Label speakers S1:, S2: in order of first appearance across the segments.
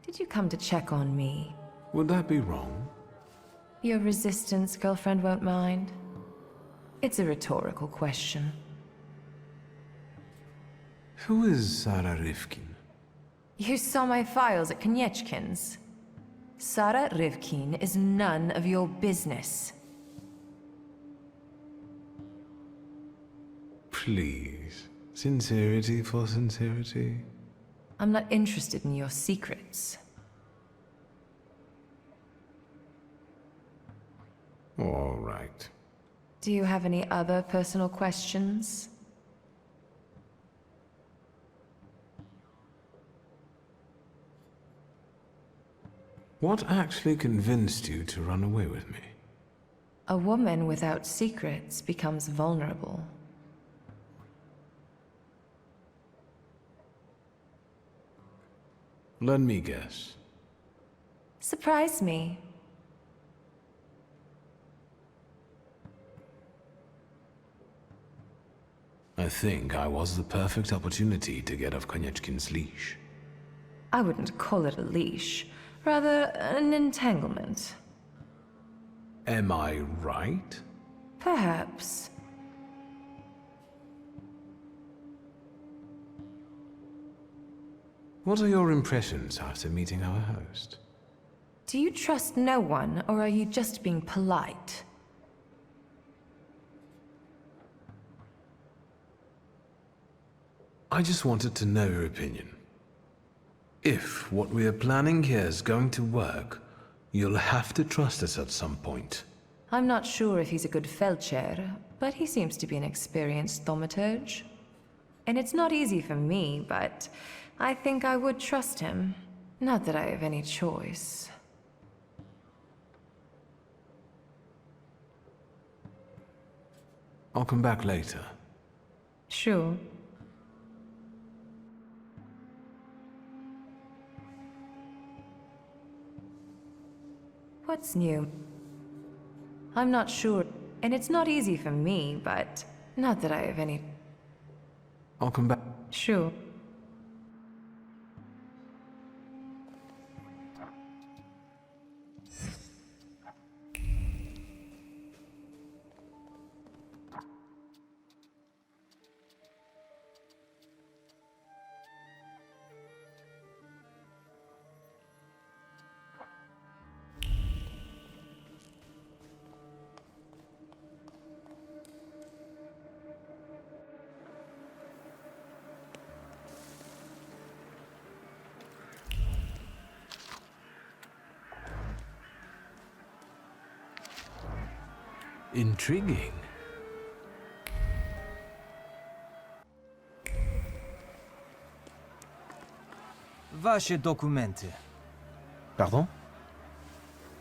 S1: Did you come to check on me?
S2: Would that be wrong?
S1: Your resistance girlfriend won't mind. It's a rhetorical question.
S2: Who is Sarah Rivkin?
S1: You saw my files at Konieczkin's. Sarah Rivkin is none of your business.
S2: Please. Sincerity for sincerity.
S1: I'm not interested in your secrets.
S2: All right.
S1: Do you have any other personal questions?
S2: What actually convinced you to run away with me?
S1: A woman without secrets becomes vulnerable.
S2: Let me guess.
S1: Surprise me.
S2: I think I was the perfect opportunity to get off Konieczkin's leash.
S1: I wouldn't call it a leash, rather an entanglement.
S2: Am I right?
S1: Perhaps.
S2: What are your impressions after meeting our host?
S1: Do you trust no one, or are you just being polite?
S2: I just wanted to know your opinion. If what we are planning here is going to work, you'll have to trust us at some point.
S1: I'm not sure if he's a good Felcher, but he seems to be an experienced thaumaturge. And it's not easy for me, but I think I would trust him. Not that I have any choice.
S2: I'll come back later.
S1: Sure. What's new? I'm not sure, and it's not easy for me, but not that I have any...
S2: I'll come back.
S1: Sure.
S2: Intriguing.
S3: Vaše dokumenty.
S4: Pardon?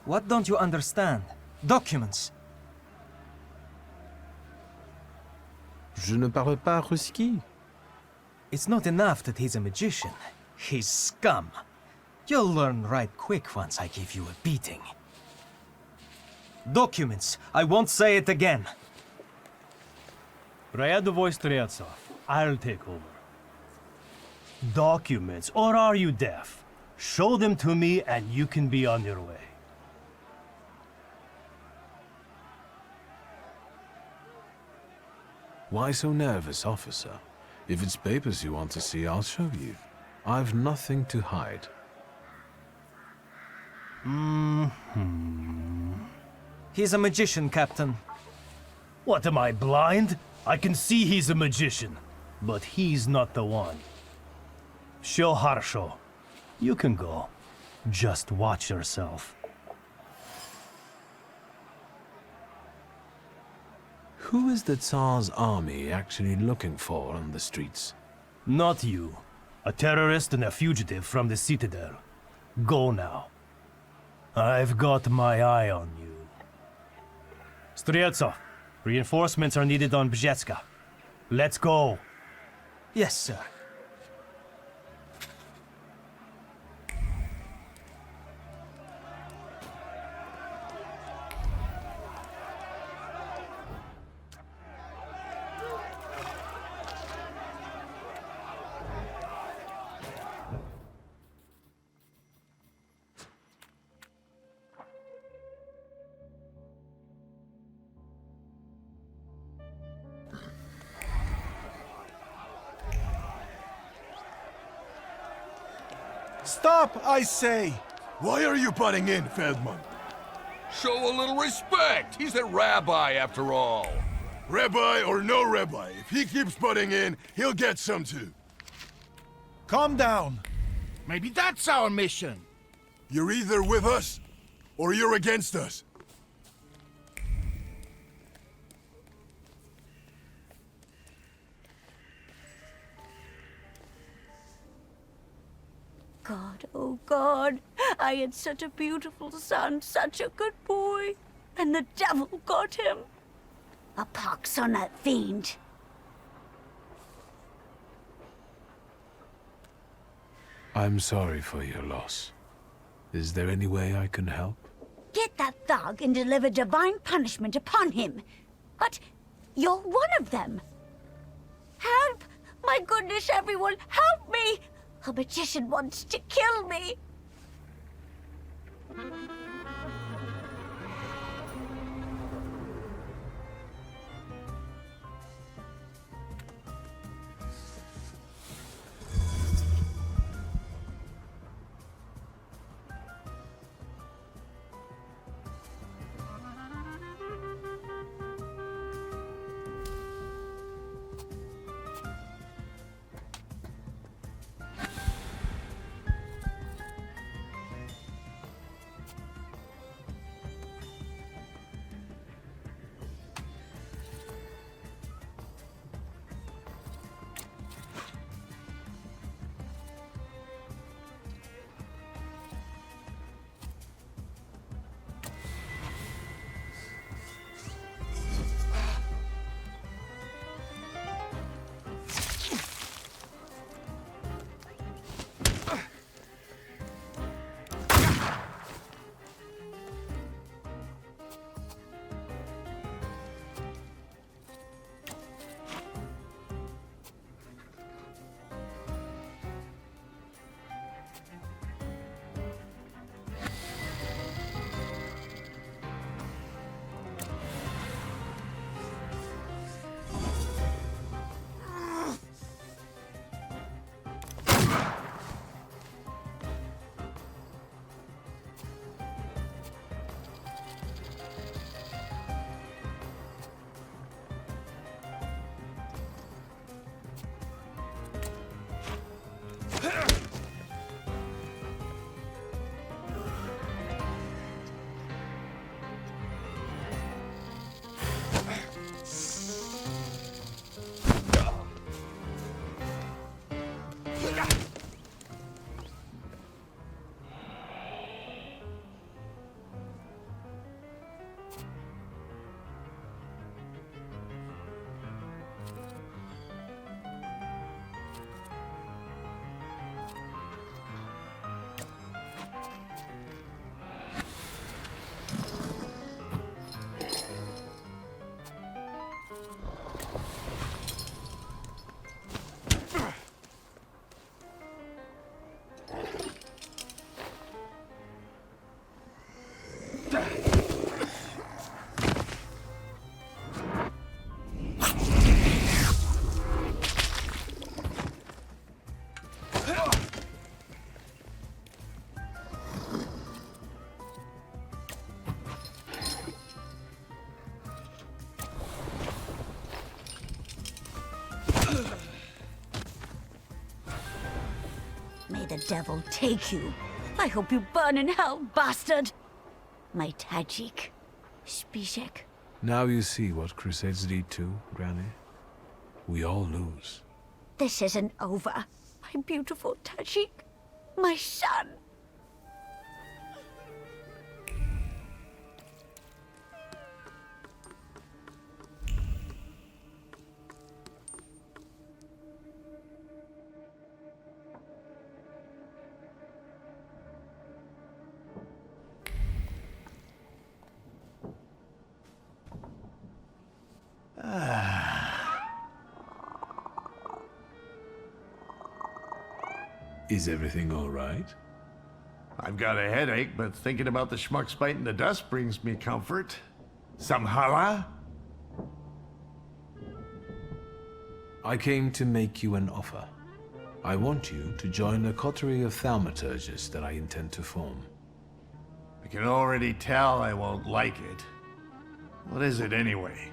S3: What don't you understand? Documents.
S4: Je ne parle pas ruski.
S3: It's not enough that he's a magician. He's scum. You'll learn right quick once I give you a beating. Documents. I won't say it again.
S5: Ryadovoy Streltsov, I'll take over. Documents, or are you deaf? Show them to me and you can be on your way.
S2: Why so nervous, officer? If it's papers you want to see, I'll show you. I've nothing to hide.
S3: He's a magician, Captain.
S5: What, am I blind? I can see he's a magician, but he's not the one. Show Harsho. You can go. Just watch yourself.
S2: Who is the Tsar's army actually looking for on the streets?
S5: Not you. A terrorist and a fugitive from the Citadel. Go now. I've got my eye on you. Streltsov, reinforcements are needed on Bzetska. Let's go.
S3: Yes, sir.
S6: Stop, I say!
S7: Why are you butting in, Feldman?
S8: Show a little respect. He's a rabbi, after all.
S7: Rabbi or no rabbi, if he keeps butting in, he'll get some too.
S6: Calm down.
S9: Maybe that's our mission.
S7: You're either with us, or you're against us.
S10: God, oh God, I had such a beautiful son, such a good boy. And the devil got him. A pox on that fiend.
S2: I'm sorry for your loss. Is there any way I can help?
S10: Get that thug and deliver divine punishment upon him. But you're one of them. Help! My goodness, everyone, help me! A magician wants to kill me. May the devil take you. I hope you burn in hell, bastard! My Tajik. Spizek.
S2: Now you see what crusades lead to, Granny. We all lose.
S10: This isn't over. My beautiful Tajik. My son.
S2: Is everything all right?
S9: I've got a headache, but thinking about the schmucks biting the dust brings me comfort. Some challah?
S2: I came to make you an offer. I want you to join a coterie of thaumaturges that I intend to form.
S9: I can already tell I won't like it. What is it anyway?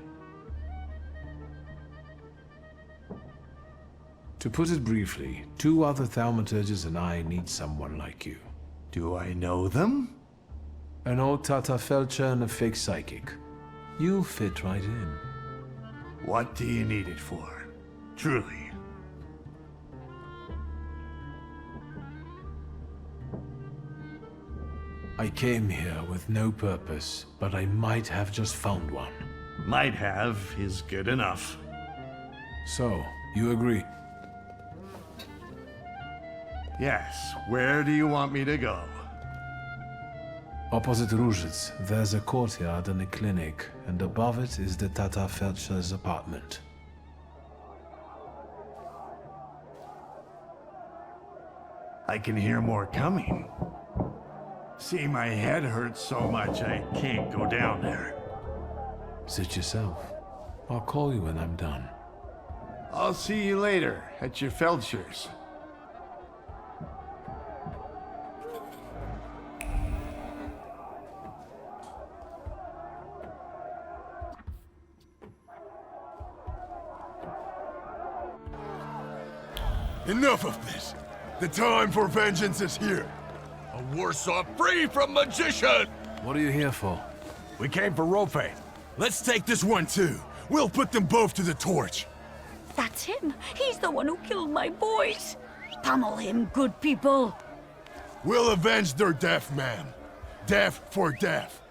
S2: To put it briefly, 2 other thaumaturges and I need someone like you.
S9: Do I know them?
S2: An old Tata Felcher and a fake psychic. You fit right in.
S9: What do you need it for? Truly.
S2: I came here with no purpose, but I might have just found one.
S9: Might have is good enough.
S2: So, you agree?
S9: Yes, where do you want me to go?
S2: Opposite Rouget's, there's a courtyard and a clinic, and above it is the Tata Felcher's apartment.
S9: I can hear more coming. See, my head hurts so much I can't go down there.
S2: Sit yourself. I'll call you when I'm done.
S9: I'll see you later at your Felcher's.
S7: Enough of this. The time for vengeance is here.
S8: A Warsaw free from magician!
S2: What are you here for?
S7: We came for Rope. Let's take this one too. We'll put them both to the torch.
S10: That's him. He's the one who killed my boys. Pummel him, good people.
S7: We'll avenge their death, ma'am. Death for death.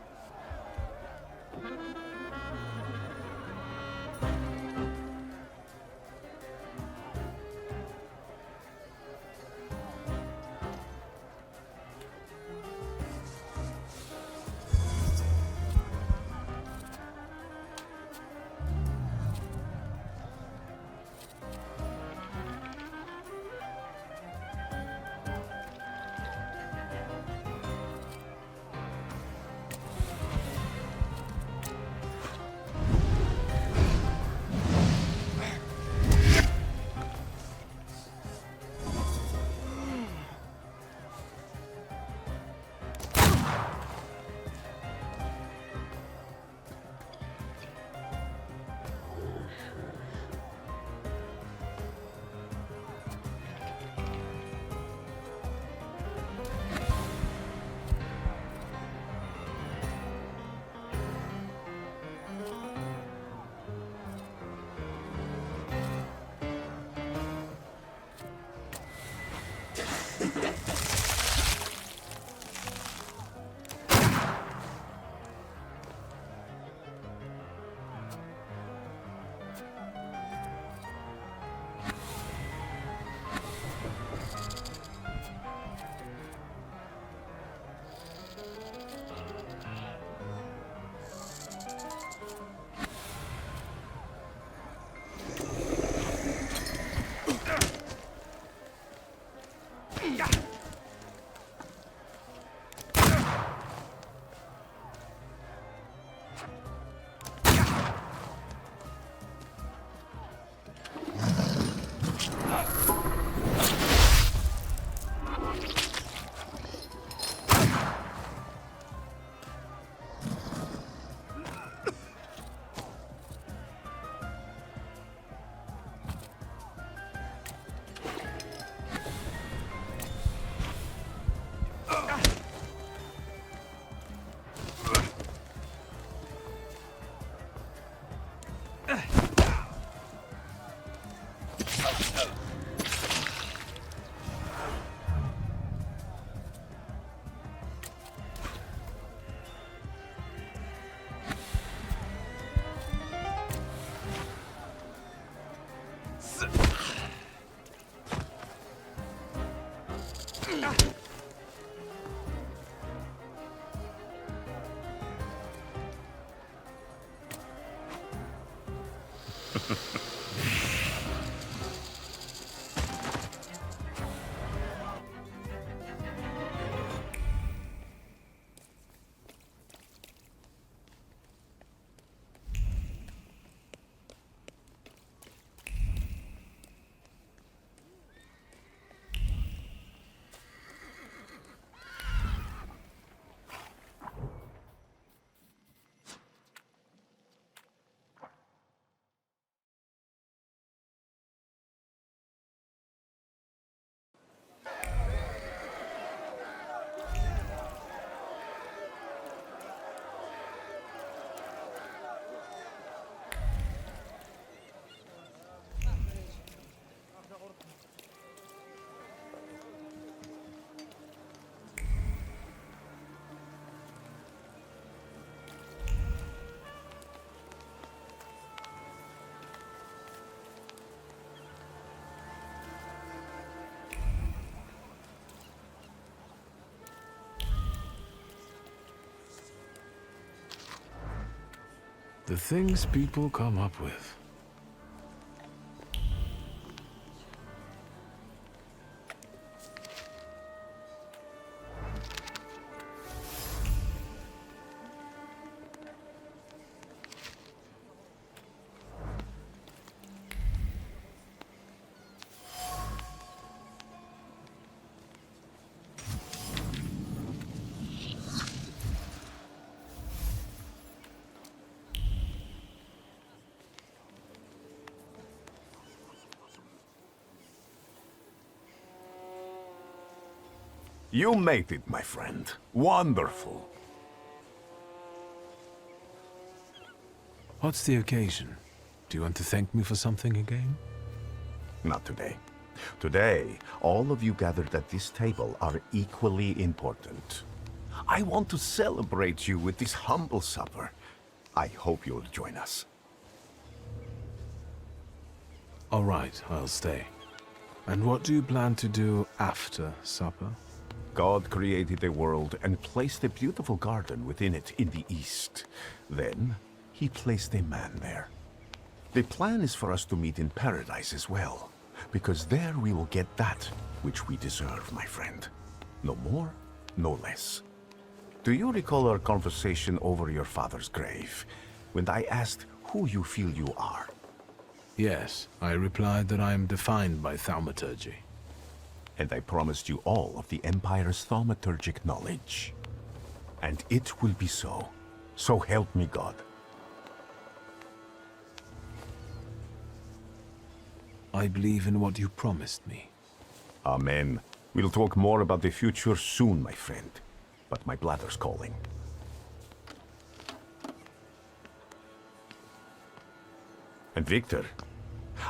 S2: The things people come up with.
S11: You made it, my friend. Wonderful.
S2: What's the occasion? Do you want to thank me for something again?
S11: Not today. Today, all of you gathered at this table are equally important. I want to celebrate you with this humble supper. I hope you'll join us.
S2: All right, I'll stay. And what do you plan to do after supper?
S11: God created the world and placed a beautiful garden within it in the east. Then, he placed a man there. The plan is for us to meet in paradise as well, because there we will get that which we deserve, my friend. No more, no less. Do you recall our conversation over your father's grave, when I asked who you feel you are?
S2: Yes, I replied that I am defined by thaumaturge.
S11: And I promised you all of the Empire's thaumaturgic knowledge. And it will be so. So help me God.
S2: I believe in what you promised me.
S11: Amen. We'll talk more about the future soon, my friend. But my bladder's calling. And Victor,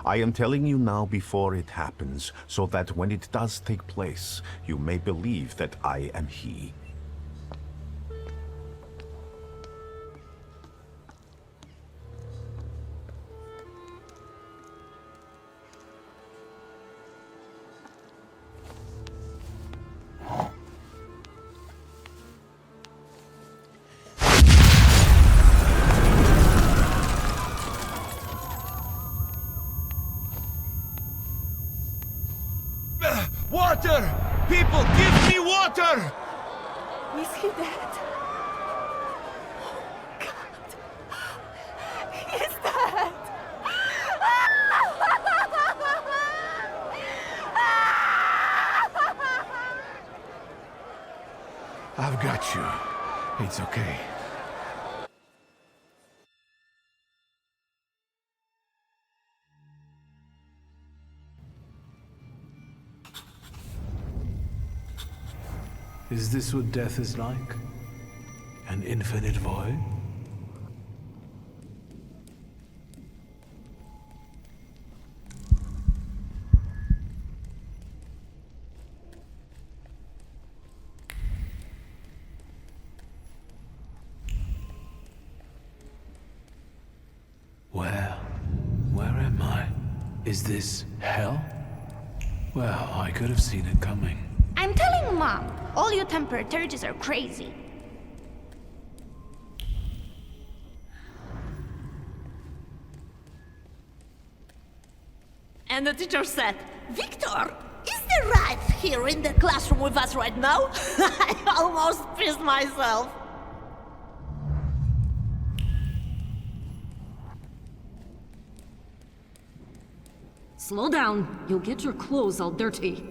S11: I am telling you now before it happens, so that when it does take place, you may believe that I am he.
S6: Water! People, give me water!
S1: Is he dead? God. He's dead!
S2: I've got you. It's okay. Is this what death is like? An infinite void? Where am I? Is this hell? Well, I could have seen it coming.
S12: I'm telling Mom, all you thaumaturges are crazy.
S10: And the teacher said, Victor, is the right here in the classroom with us right now? I almost pissed myself.
S13: Slow down. You'll get your clothes all dirty.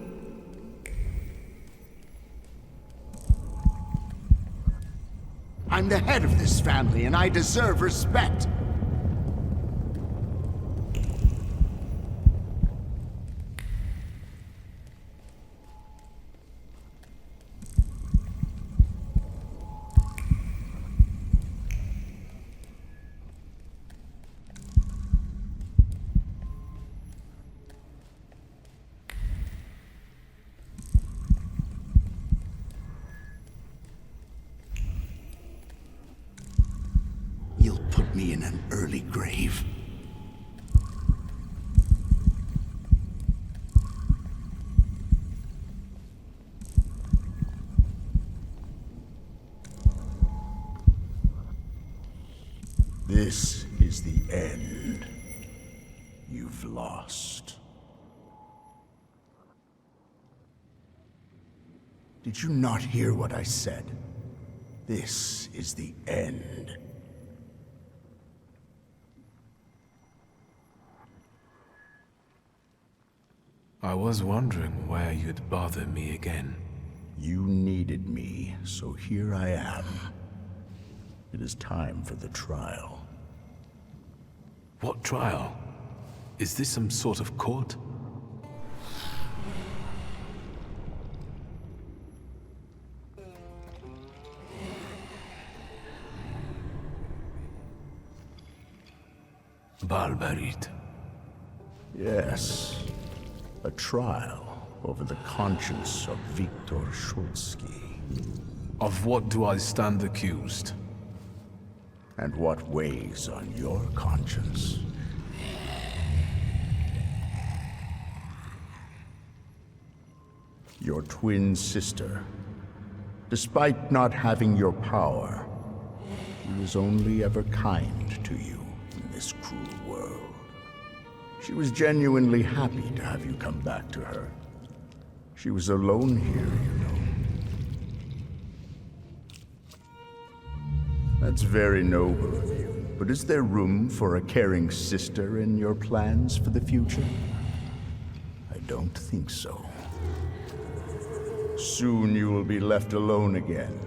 S14: I'm the head of this family, and I deserve respect. You'll put me in an This is the end. You've lost. Did you not hear what I said? This is the end.
S2: I was wondering where you'd bother me again.
S14: You needed me, so here I am. It is time for the trial.
S2: What trial? Is this some sort of court? Barbarit.
S14: Yes. A trial over the conscience of Wiktor Szulski.
S2: Of what do I stand accused?
S14: And what weighs on your conscience? Your twin sister. Despite not having your power, she was only ever kind to you in this cruel world. She was genuinely happy to have you come back to her. She was alone here, you know. That's very noble of you, but is there room for a caring sister in your plans for the future? I don't think so. Soon you will be left alone again,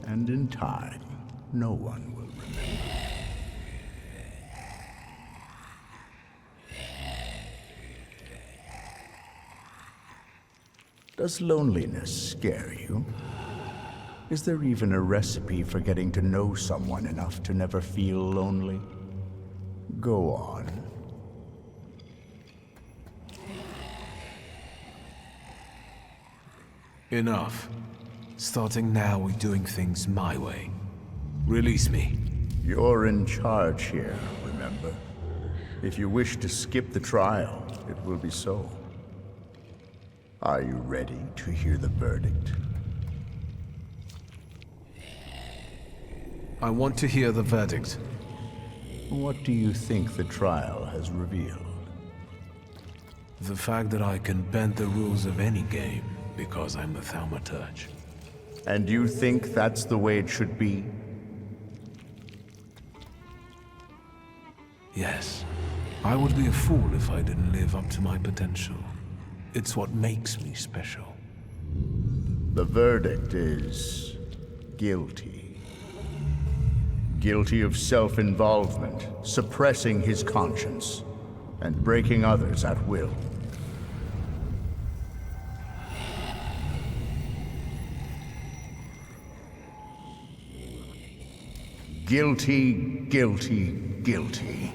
S14: and in time, no one will remember. Does loneliness scare you? Is there even a recipe for getting to know someone enough to never feel lonely? Go on.
S2: Enough. Starting now, we're doing things my way. Release me.
S14: You're in charge here, remember? If you wish to skip the trial, it will be so. Are you ready to hear the verdict?
S2: I want to hear the verdict.
S14: What do you think the trial has revealed?
S2: The fact that I can bend the rules of any game because I'm a thaumaturge.
S14: And you think that's the way it should be?
S2: Yes. I would be a fool if I didn't live up to my potential. It's what makes me special.
S14: The verdict is guilty. Guilty of self-involvement, suppressing his conscience, and breaking others at will. Guilty, guilty, guilty.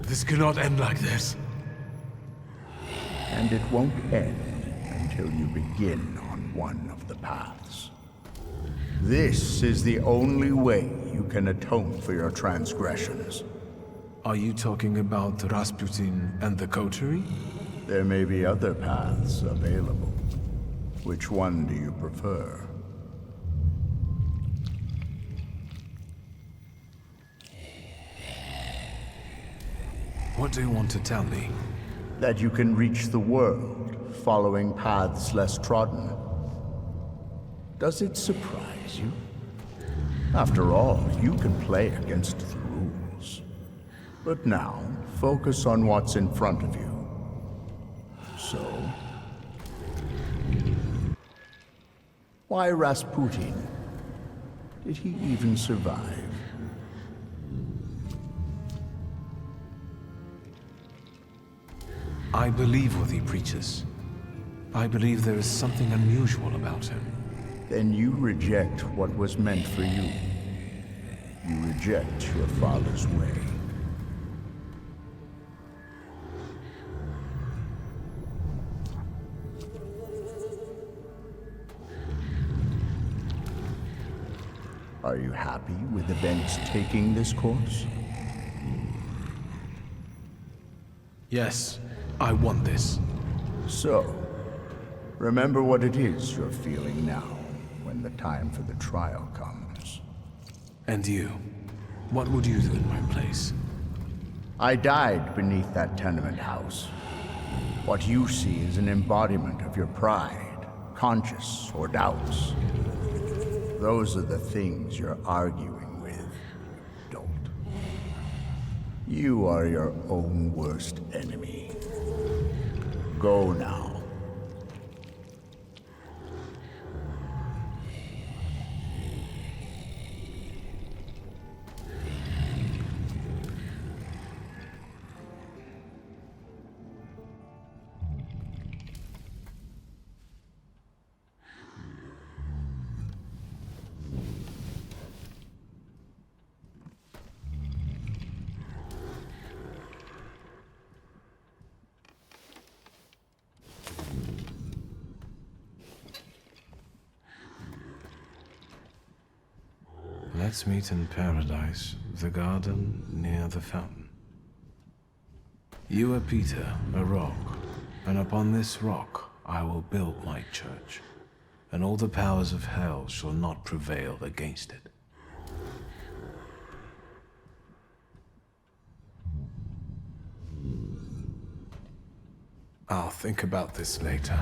S2: This cannot end like this.
S14: And it won't end until you begin on one of the paths. This is the only way you can atone for your transgressions.
S2: Are you talking about Rasputin and the coterie?
S14: There may be other paths available. Which one do you prefer?
S2: What do you want to tell me?
S14: That you can reach the world, following paths less trodden. Does it surprise you? After all, you can play against the rules. But now, focus on what's in front of you. So, why Rasputin? Did he even survive?
S2: I believe what he preaches. I believe there is something unusual about him.
S14: Then you reject what was meant for you. You reject your father's way. Are you happy with events taking this course?
S2: Yes, I want this.
S14: So, Remember what it is you're feeling now, when the time for the trial comes.
S2: And you? What would you do in my place?
S14: I died beneath that tenement house. What you see is an embodiment of your pride, conscience, or doubts. Those are the things you're arguing with. Don't. You are your own worst enemy. Go now.
S2: Let's meet in paradise, the garden near the fountain. You are Peter, a rock, and upon this rock I will build my church, and all the powers of hell shall not prevail against it. I'll think about this later.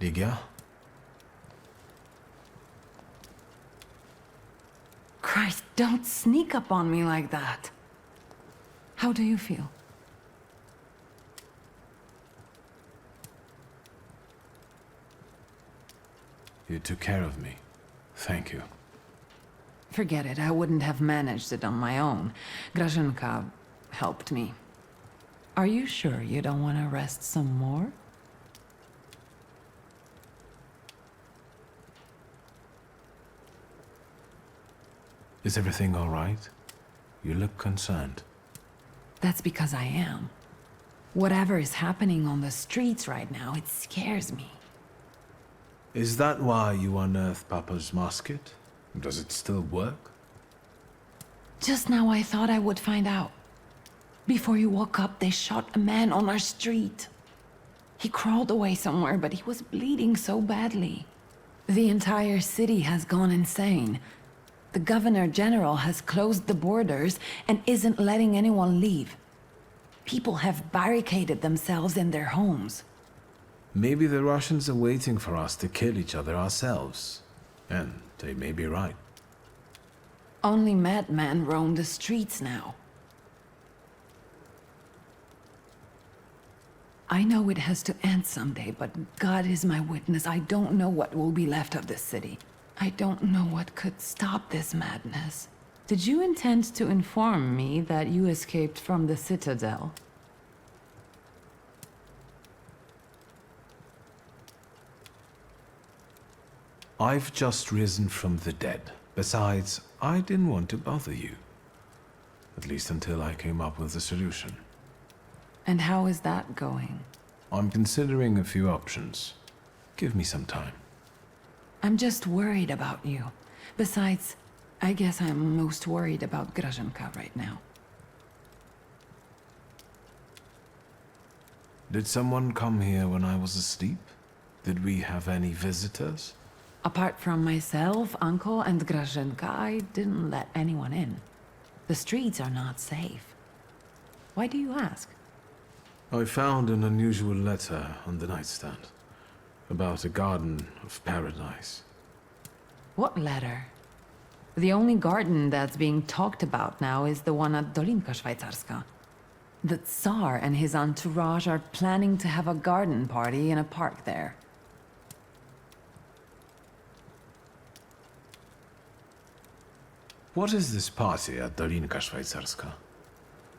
S2: Ligia?
S15: Christ, don't sneak up on me like that. How do you feel?
S2: You took care of me. Thank you.
S15: Forget it, I wouldn't have managed it on my own. Grażynka helped me. Are you sure you don't want to rest some more?
S2: Is everything all right? You look concerned.
S15: That's because I am. Whatever is happening on the streets right now, it scares me.
S2: Is that why you unearthed Papa's musket? Does it still work?
S15: Just now I thought I would find out. Before you woke up, they shot a man on our street. He crawled away somewhere, but he was bleeding so badly. The entire city has gone insane. The Governor General has closed the borders and isn't letting anyone leave. People have barricaded themselves in their homes.
S2: Maybe the Russians are waiting for us to kill each other ourselves. And they may be right.
S15: Only madmen roam the streets now. I know it has to end someday, but God is my witness. I don't know what will be left of this city. I don't know what could stop this madness. Did you intend to inform me that you escaped from the Citadel?
S2: I've just risen from the dead. Besides, I didn't want to bother you. At least until I came up with a solution.
S15: And how is that going?
S2: I'm considering a few options. Give me some time.
S15: I'm just worried about you. Besides, I guess I'm most worried about Grażynka right now.
S2: Did someone come here when I was asleep? Did we have any visitors?
S15: Apart from myself, Uncle, and Grażynka, I didn't let anyone in. The streets are not safe. Why do you ask?
S2: I found an unusual letter on the nightstand about a garden of paradise.
S15: What letter? The only garden that's being talked about now is the one at Dolinka Szwajcarska. The Tsar and his entourage are planning to have a garden party in a park there.
S2: What is this party at Dolinka Szwajcarska?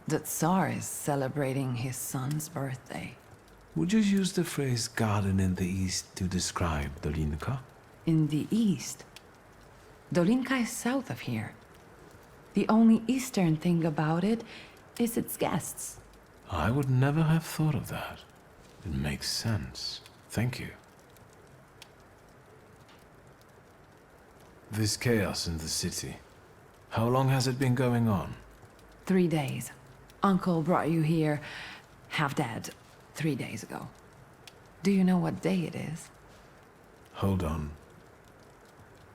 S15: The Tsar is celebrating his son's birthday.
S2: Would you use the phrase garden in the east to describe Dolinka?
S15: In the east? Dolinka is south of here. The only eastern thing about it is its guests.
S2: I would never have thought of that. It makes sense. Thank you. This chaos in the city, how long has it been going on?
S15: 3 days. Uncle brought you here, half dead, 3 days ago. Do you know what day it is?
S2: Hold on.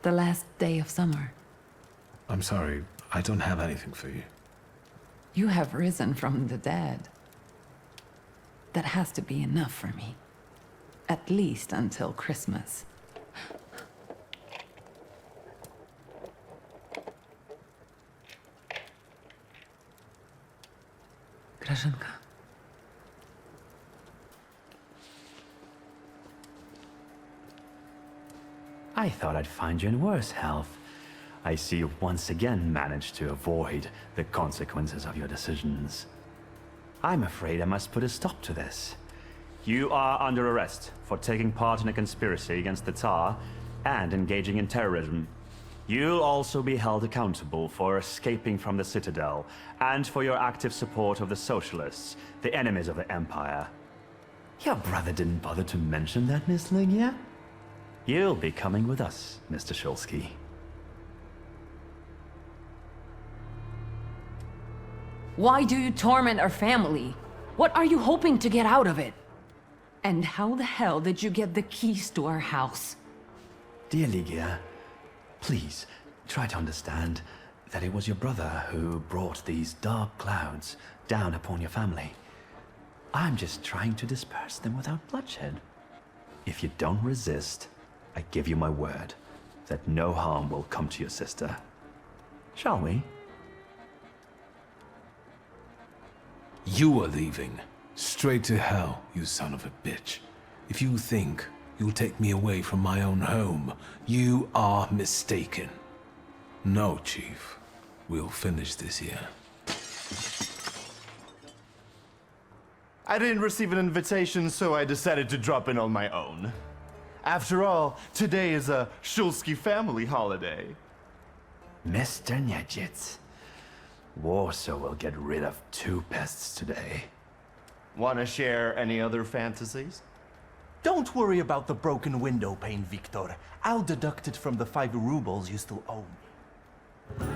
S15: The last day of summer.
S2: I'm sorry, I don't have anything for you.
S15: You have risen from the dead. That has to be enough for me. At least until Christmas. Grażynka.
S16: I thought I'd find you in worse health. I see you've once again managed to avoid the consequences of your decisions. I'm afraid I must put a stop to this. You are under arrest for taking part in a conspiracy against the Tsar and engaging in terrorism. You'll also be held accountable for escaping from the Citadel and for your active support of the Socialists, the enemies of the Empire. Your brother didn't bother to mention that, Miss Lygia? You'll be coming with us, Mr. Szulski.
S15: Why do you torment our family? What are you hoping to get out of it? And how the hell did you get the keys to our house?
S16: Dear Lygia, please try to understand that it was your brother who brought these dark clouds down upon your family. I'm just trying to disperse them without bloodshed. If you don't resist, I give you my word that no harm will come to your sister. Shall we?
S2: You are leaving. Straight to hell, you son of a bitch. If you think you'll take me away from my own home, you are mistaken. No, Chief. We'll finish this here.
S17: I didn't receive an invitation, so I decided to drop in on my own. After all, today is a Szulski family holiday.
S16: Mr. Niedziec, Warsaw will get rid of 2 pests today.
S17: Wanna share any other fantasies?
S3: Don't worry about the broken window pane, Wiktor. I'll deduct it from the 5 rubles you still owe me.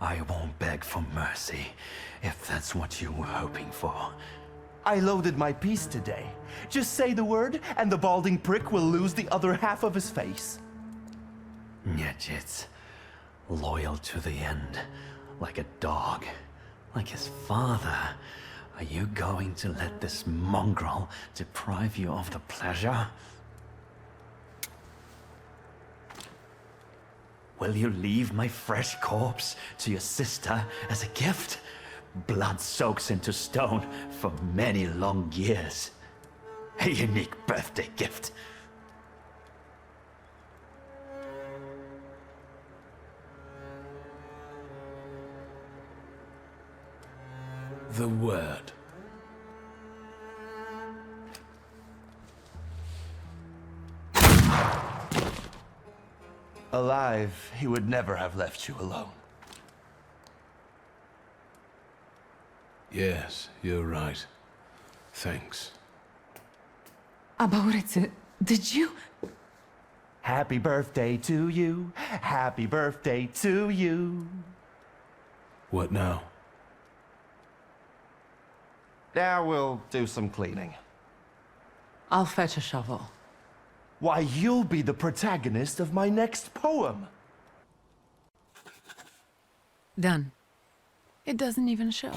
S16: I won't beg for mercy, if that's what you were hoping for.
S17: I loaded my piece today. Just say the word, and the balding prick will lose the other half of his face.
S16: Nyejits, loyal to the end, like a dog, like his father. Are you going to let this mongrel deprive you of the pleasure? Will you leave my fresh corpse to your sister as a gift? Blood soaks into stone for many long years. A unique birthday gift.
S2: The word.
S17: Alive, he would never have left you alone.
S2: Yes, you're right. Thanks.
S15: About it, did you?
S17: Happy birthday to you. Happy birthday to you.
S2: What now?
S17: Now we'll do some cleaning.
S15: I'll fetch a shovel.
S17: Why, you'll be the protagonist of my next poem.
S15: Done. It doesn't even show.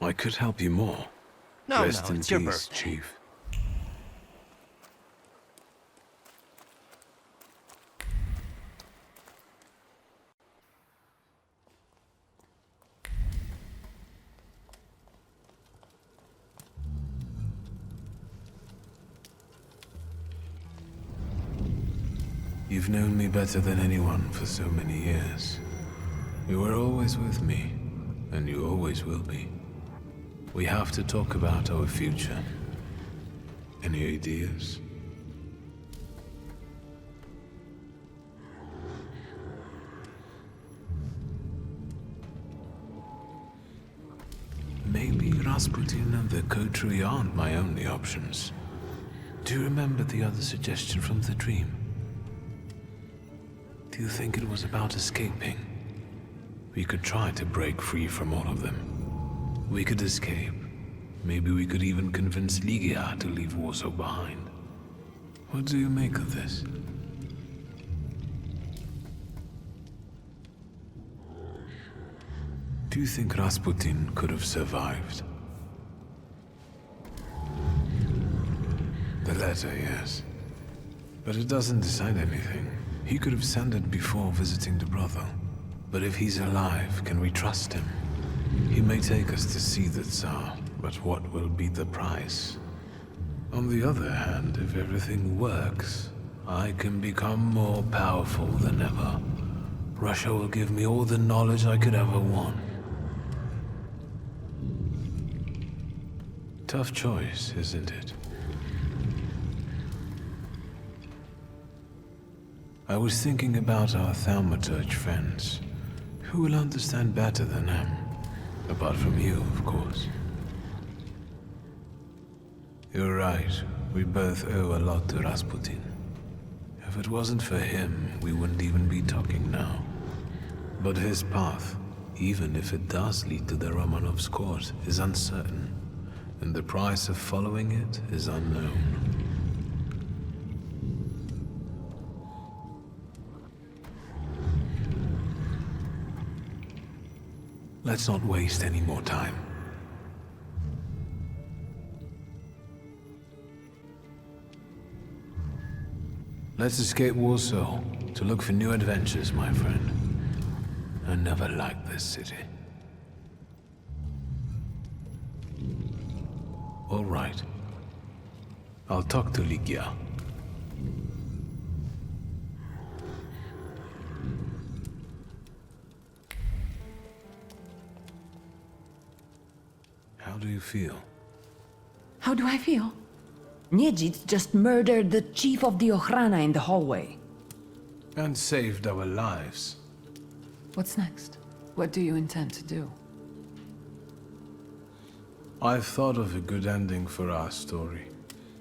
S2: I could help you more.
S17: No,
S2: Rest in
S17: it's your
S2: peace,
S17: birthday.
S2: Chief. You've known me better than anyone for so many years. You were always with me, and you always will be. We have to talk about our future. Any ideas? Maybe Rasputin and the coterie aren't my only options. Do you remember the other suggestion from the dream? Do you think it was about escaping? We could try to break free from all of them. We could escape. Maybe we could even convince Ligia to leave Warsaw behind. What do you make of this? Do you think Rasputin could have survived? The letter, yes. But it doesn't decide anything. He could have sent it before visiting the brothel. But if he's alive, can we trust him? He may take us to see the Tsar, but what will be the price? On the other hand, if everything works, I can become more powerful than ever. Russia will give me all the knowledge I could ever want. Tough choice, isn't it? I was thinking about our Thaumaturge friends. Who will understand better than them? Apart from you, of course. You're right. We both owe a lot to Rasputin. If it wasn't for him, we wouldn't even be talking now. But his path, even if it does lead to the Romanovs' court, is uncertain. And the price of following it is unknown. Let's not waste any more time. Let's escape Warsaw to look for new adventures, my friend. I never liked this city. All right. I'll talk to Ligia. How do you feel?
S15: How do I feel? Niedzit just murdered the chief of the Ochrana in the hallway.
S2: And saved our lives.
S15: What's next? What do you intend to do?
S2: I've thought of a good ending for our story.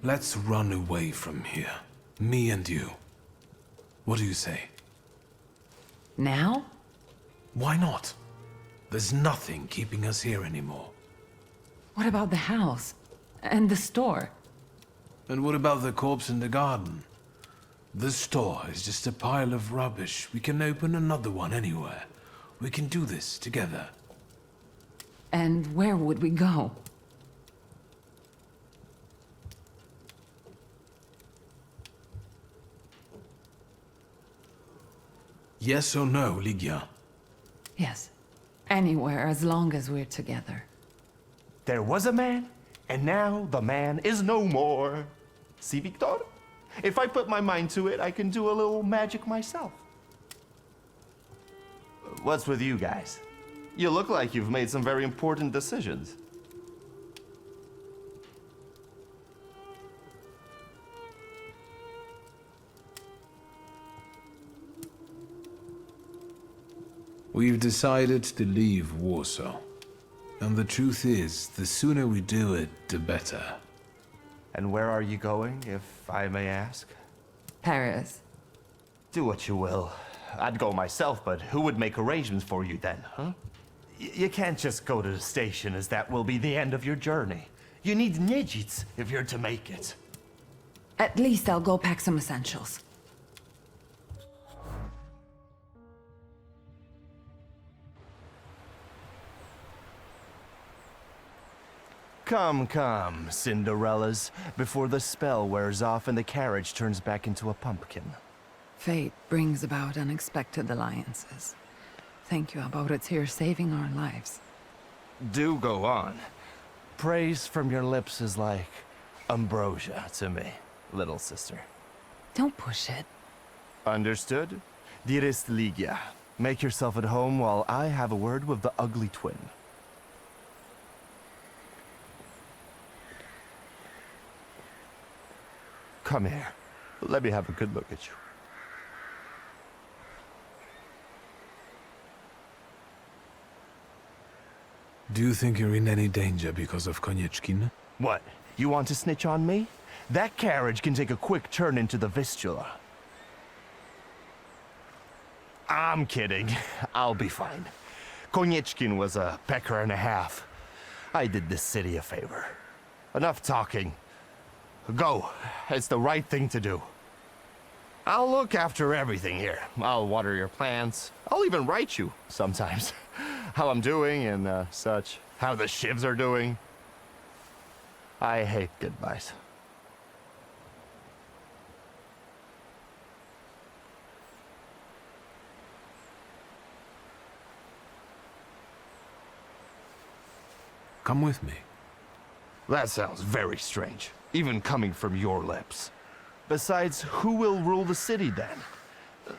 S2: Let's run away from here. Me and you. What do you say?
S15: Now?
S2: Why not? There's nothing keeping us here anymore.
S15: What about the house? And the store?
S2: And what about the corpse in the garden? The store is just a pile of rubbish. We can open another one anywhere. We can do this together.
S15: And where would we go?
S2: Yes or no, Ligia?
S15: Yes. Anywhere, as long as we're together.
S17: There was a man, and now the man is no more. See, Wiktor? If I put my mind to it, I can do a little magic myself. What's with you guys? You look like you've made some very important decisions.
S2: We've decided to leave Warsaw. And the truth is, the sooner we do it, the better.
S17: And where are you going, if I may ask?
S15: Paris.
S17: Do what you will. I'd go myself, but who would make arrangements for you then, huh? You can't just go to the station, as that will be the end of your journey. You need Niedzic if you're to make it.
S15: At least I'll go pack some essentials.
S17: Come, come, Cinderellas, before the spell wears off and the carriage turns back into a pumpkin.
S15: Fate brings about unexpected alliances. Thank you about it's here saving our lives.
S17: Do go on. Praise from your lips is like ambrosia to me, little sister.
S15: Don't push it.
S17: Understood? Dearest Ligia, make yourself at home while I have a word with the ugly twin. Come here. Let me have a good look at you.
S2: Do you think you're in any danger because of Konieczkin?
S17: What? You want to snitch on me? That carriage can take a quick turn into the Vistula. I'm kidding. I'll be fine. Konieczkin was a pecker and a half. I did this city a favor. Enough talking. Go. It's the right thing to do. I'll look after everything here. I'll water your plants. I'll even write you sometimes. How I'm doing and such. How the shivs are doing. I hate goodbyes.
S2: Come with me.
S17: That sounds very strange, even coming from your lips. Besides, who will rule the city then?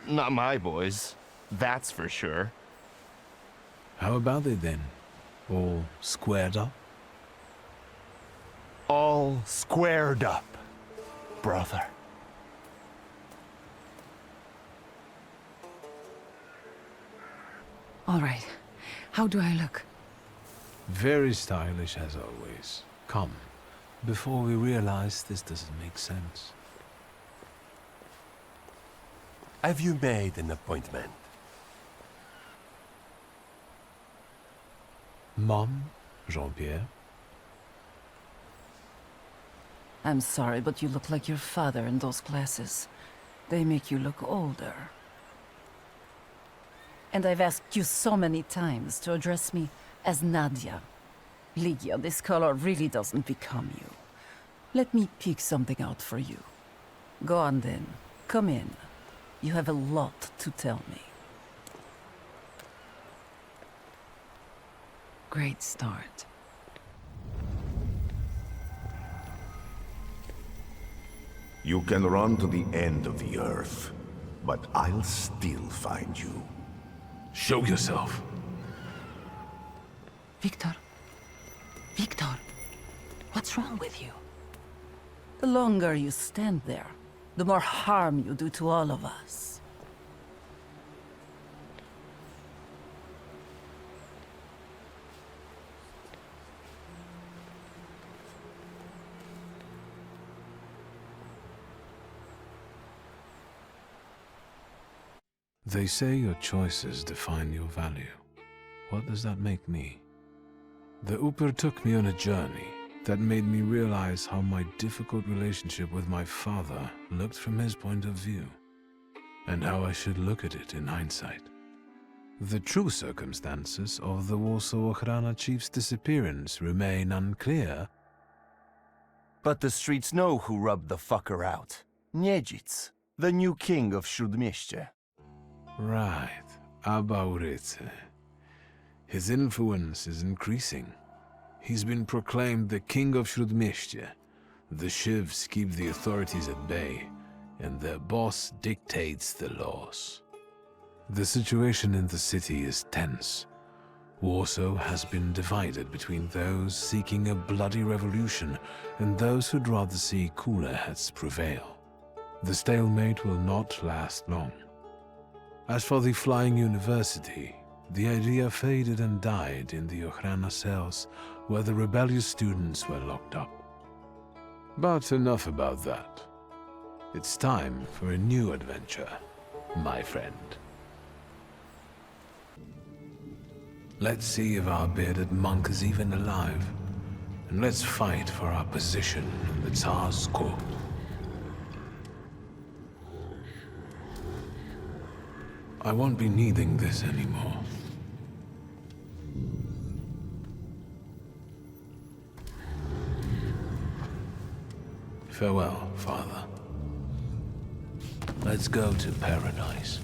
S17: Not my boys, that's for sure.
S2: How about it then? All squared up?
S17: All squared up, brother.
S15: All right. How do I look?
S2: Very stylish as always. Come, before we realize this doesn't make sense.
S18: Have you made an appointment?
S2: Mom, Jean-Pierre?
S19: I'm sorry, but you look like your father in those glasses. They make you look older. And I've asked you so many times to address me as Nadia. Ligia, this color really doesn't become you. Let me pick something out for you. Go on then. Come in. You have a lot to tell me.
S15: Great start.
S11: You can run to the end of the earth, but I'll still find you.
S2: Show yourself.
S15: Wiktor. Wiktor. What's wrong with you?
S19: The longer you stand there, the more harm you do to all of us.
S2: They say your choices define your value. What does that make me? The Uper took me on a journey that made me realize how my difficult relationship with my father looked from his point of view, and how I should look at it in hindsight. The true circumstances of the Warsaw Ochrana chief's disappearance remain unclear.
S17: But the streets know who rubbed the fucker out. Niedzic, the new king of Śródmieście.
S2: Right, Abauryce. His influence is increasing. He's been proclaimed the king of Śródmieście. The Shivs keep the authorities at bay, and their boss dictates the laws. The situation in the city is tense. Warsaw has been divided between those seeking a bloody revolution and those who'd rather see cooler heads prevail. The stalemate will not last long. As for the Flying University, the idea faded and died in the Ochrana cells where the rebellious students were locked up. But enough about that. It's time for a new adventure, my friend. Let's see if our bearded monk is even alive, and let's fight for our position in the Tsar's court. I won't be needing this anymore. Farewell, Father. Let's go to paradise.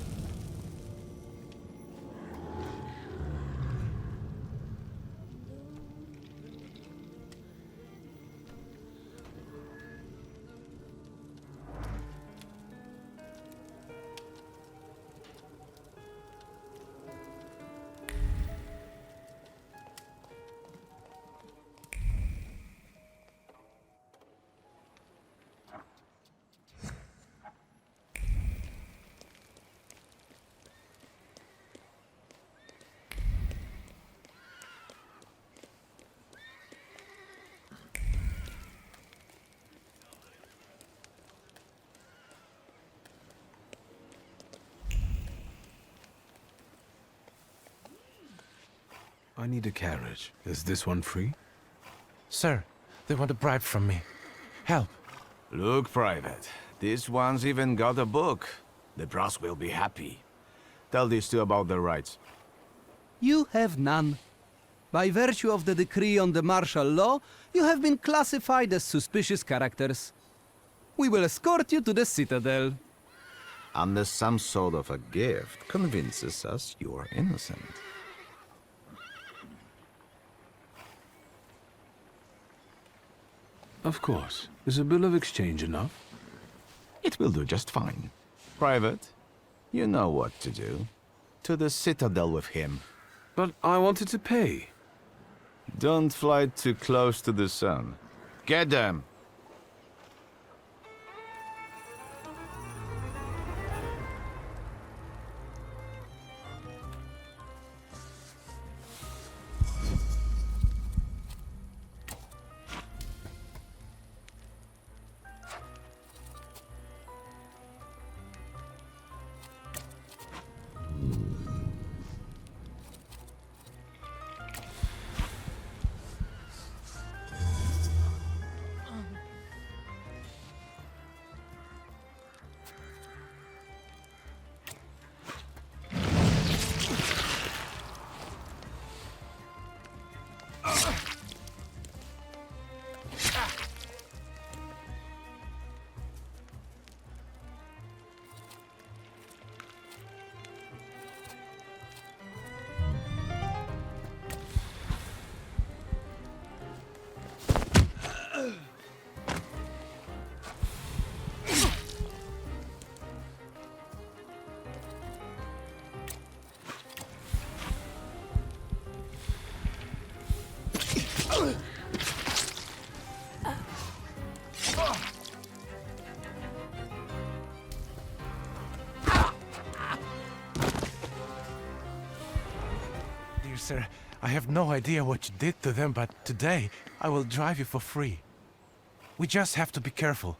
S2: I need a carriage. Is this one free?
S6: Sir, they want a bribe from me. Help.
S7: Look, Private. This one's even got a book. The brass will be happy. Tell these two about their rights.
S20: You have none. By virtue of the decree on the martial law, you have been classified as suspicious characters. We will escort you to the Citadel.
S11: Unless some sort of a gift convinces us you are innocent.
S2: Of course. Is a bill of exchange enough?
S11: It will do just fine. Private, you know what to do. To the Citadel with him.
S2: But I wanted to pay.
S11: Don't fly too close to the sun. Get them!
S6: Dear sir, I have no idea what you did to them, but today I will drive you for free. We just have to be careful.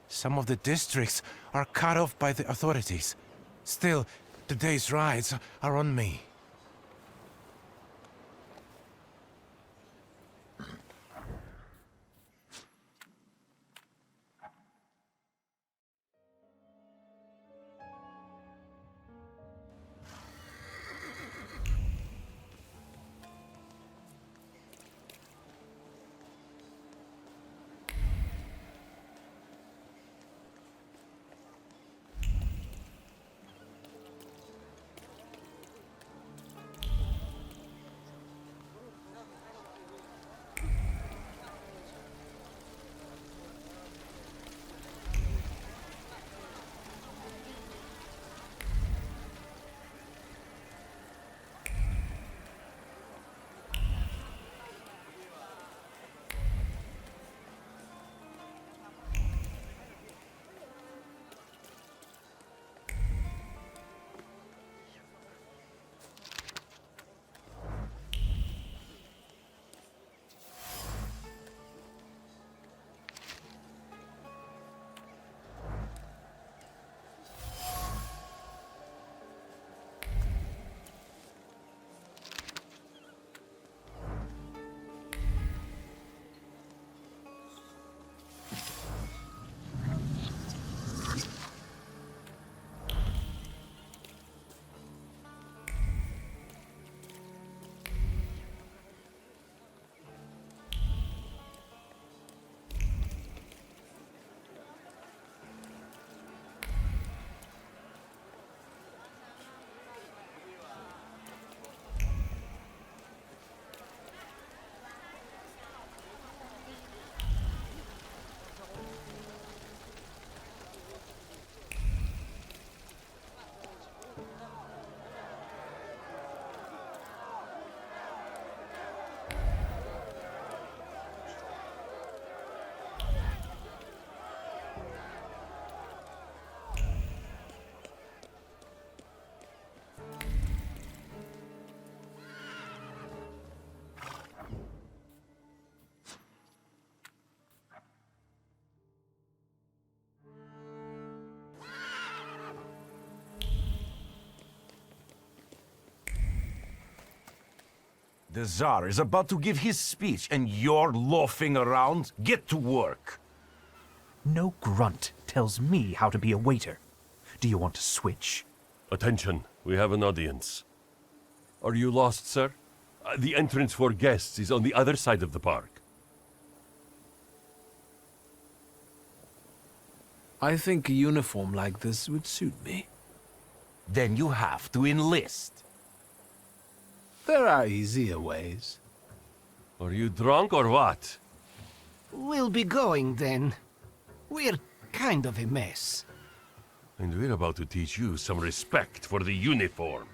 S6: Some of the districts are cut off by the authorities. Still, The day's rides are on me.
S11: The Tsar is about to give his speech, and you're loafing around? Get to work!
S21: No grunt tells me how to be a waiter. Do you want to switch?
S18: Attention, we have an audience. Are you lost, sir? The entrance for guests is on the other side of the park.
S2: I think a uniform like this would suit me.
S11: Then you have to enlist.
S2: There are easier ways.
S18: Are you drunk or what?
S22: We'll be going then. We're kind of a mess.
S18: And we're about to teach you some respect for the uniform.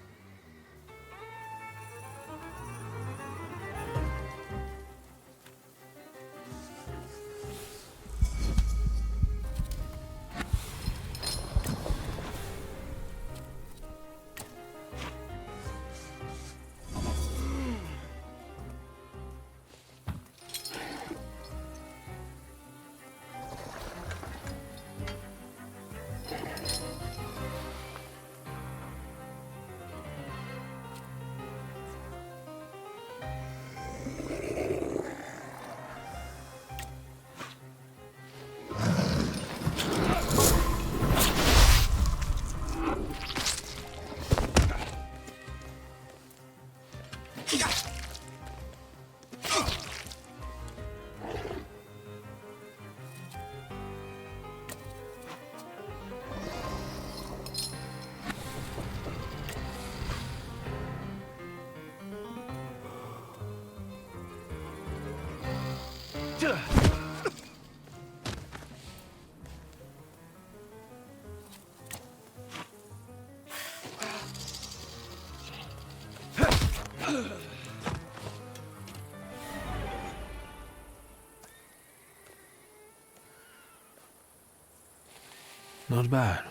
S2: Not bad.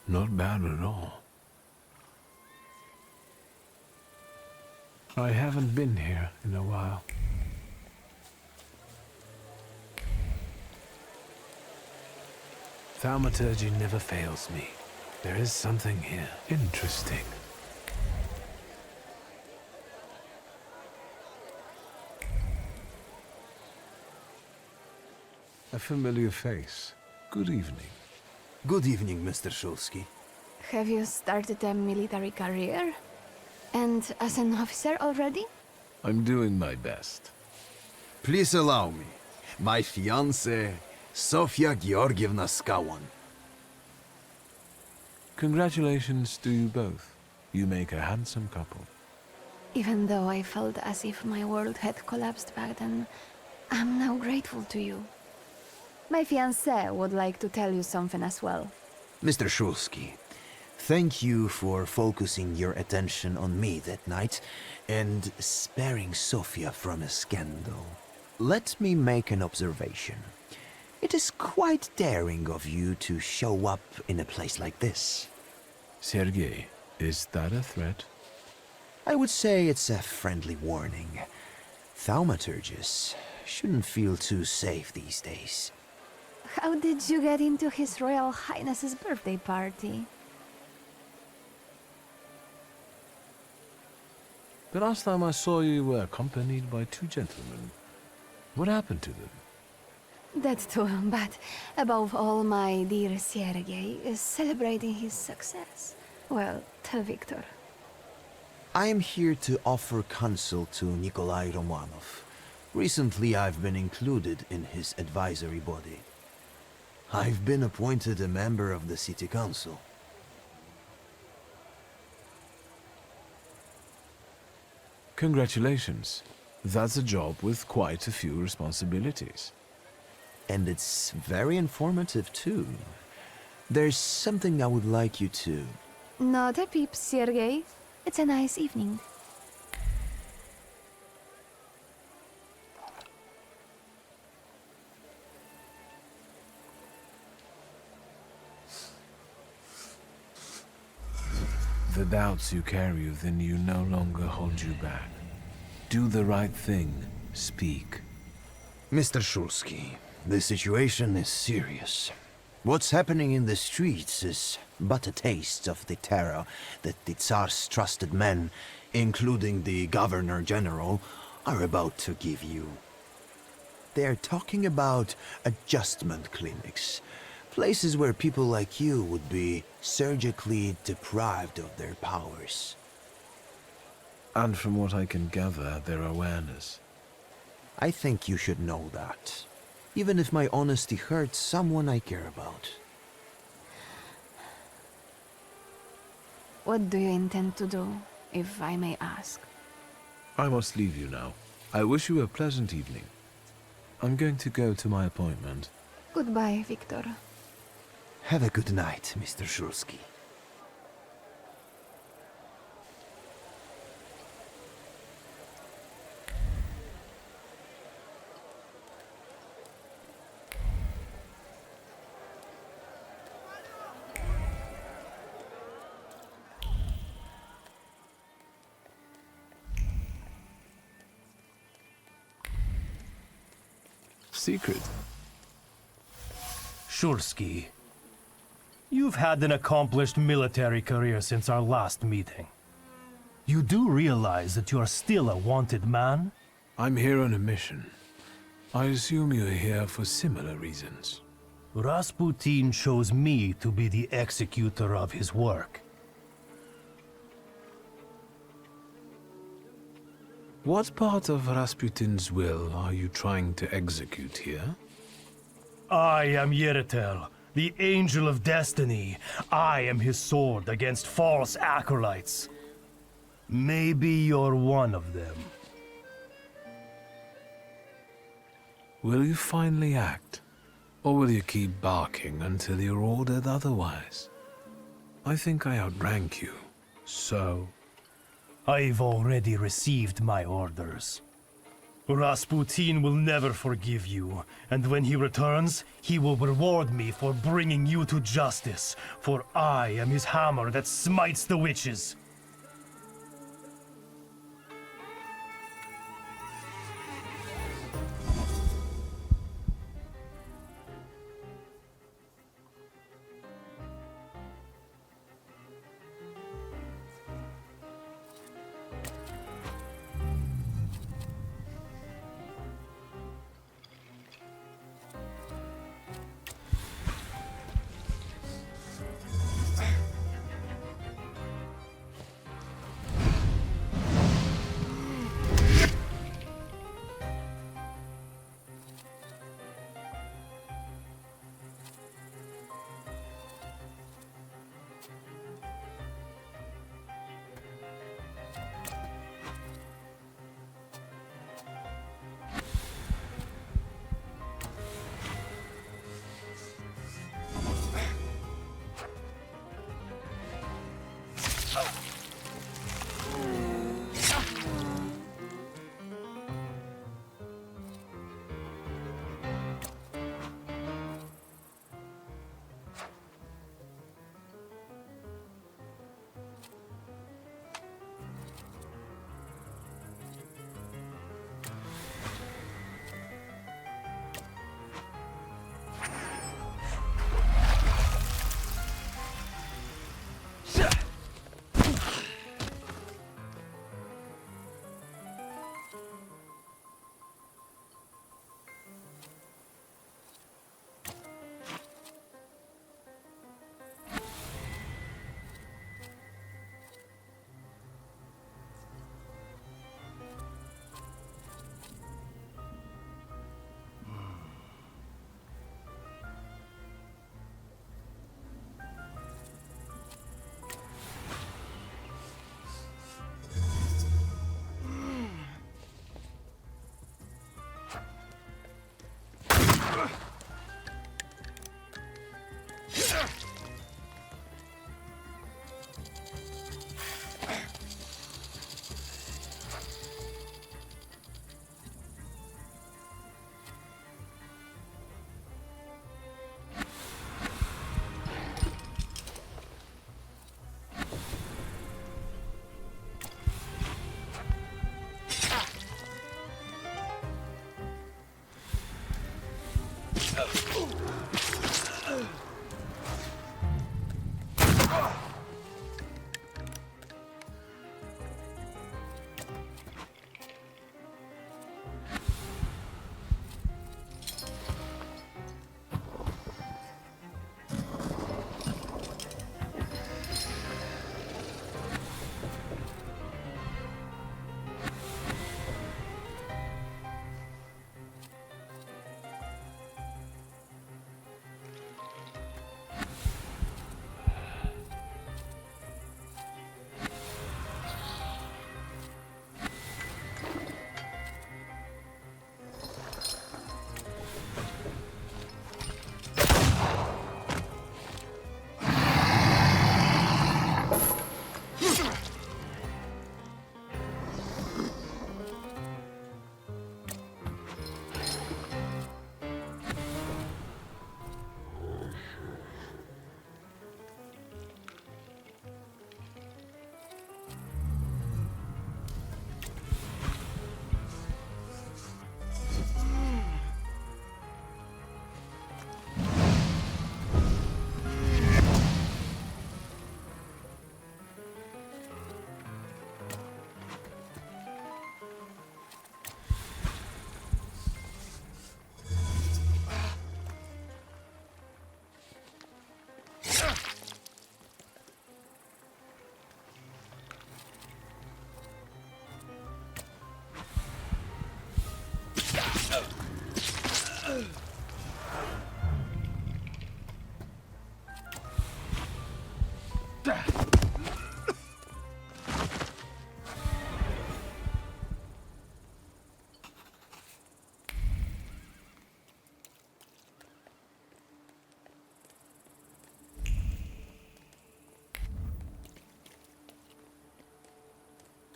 S2: Not bad at all. I haven't been here in a while. Thaumaturge never fails me. There is something here. Interesting. A familiar face. Good evening.
S4: Good evening, Mr. Szulski.
S12: Have you started a military career? And as an officer already?
S2: I'm doing my best.
S4: Please allow me. My fiancée, Sofia Georgievna Skawan.
S2: Congratulations to you both. You make a handsome couple.
S12: Even though I felt as if my world had collapsed back then, I'm now grateful to you. My fiancé would like to tell you something as well.
S4: Mr. Szulski, thank you for focusing your attention on me that night and sparing Sofia from a scandal. Let me make an observation. It is quite daring of you to show up in a place like this.
S2: Sergei, is that a threat?
S4: I would say it's a friendly warning. Thaumaturges shouldn't feel too safe these days.
S12: How did you get into His Royal Highness's birthday party?
S2: The last time I saw you were accompanied by two gentlemen. What happened to them?
S12: That too, but above all, my dear Sergei is celebrating his success. Well, tell Wiktor.
S4: I am here to offer counsel to Nikolai Romanov. Recently, I've been included in his advisory body. I've been appointed a member of the city council.
S2: Congratulations. That's a job with quite a few responsibilities.
S4: And it's very informative, too. There's something I would like you to...
S12: Not a peep, Sergei. It's a nice evening.
S2: The doubts you carry within you no longer hold you back. Do the right thing. Speak.
S4: Mr. Szulski, the situation is serious. What's happening in the streets is but a taste of the terror that the Tsar's trusted men, including the Governor-General, are about to give you. They're talking about adjustment clinics, places where people like you would be surgically deprived of their powers.
S2: And from what I can gather, their awareness.
S4: I think you should know that, even if my honesty hurts someone I care about.
S12: What do you intend to do, if I may ask?
S2: I must leave you now. I wish you a pleasant evening. I'm going to go to my appointment.
S12: Goodbye, Wiktor.
S4: Have a good night, Mr. Szulski.
S2: Secret.
S5: Szulski, you've had an accomplished military career since our last meeting. You do realize that you are still a wanted man?
S2: I'm here on a mission. I assume you're here for similar reasons.
S5: Rasputin chose me to be the executor of his work.
S2: What part of Rasputin's will are you trying to execute here?
S5: I am Yeritel, the Angel of Destiny. I am his sword against false acolytes. Maybe you're one of them.
S2: Will you finally act? Or will you keep barking until you're ordered otherwise? I think I outrank you, so...
S5: I've already received my orders. Rasputin will never forgive you, and when he returns, he will reward me for bringing you to justice, for I am his hammer that smites the witches.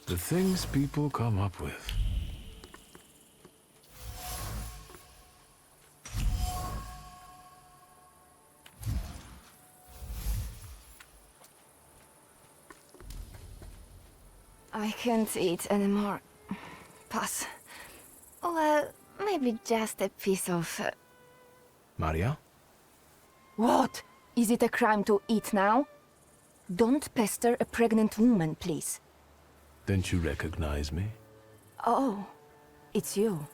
S2: The things people come up with.
S12: I can't eat anymore. Pass. Well, maybe just a piece of...
S2: Maria?
S12: What? Is it a crime to eat now? Don't pester a pregnant woman, please.
S2: Don't you recognize me?
S12: Oh, it's you.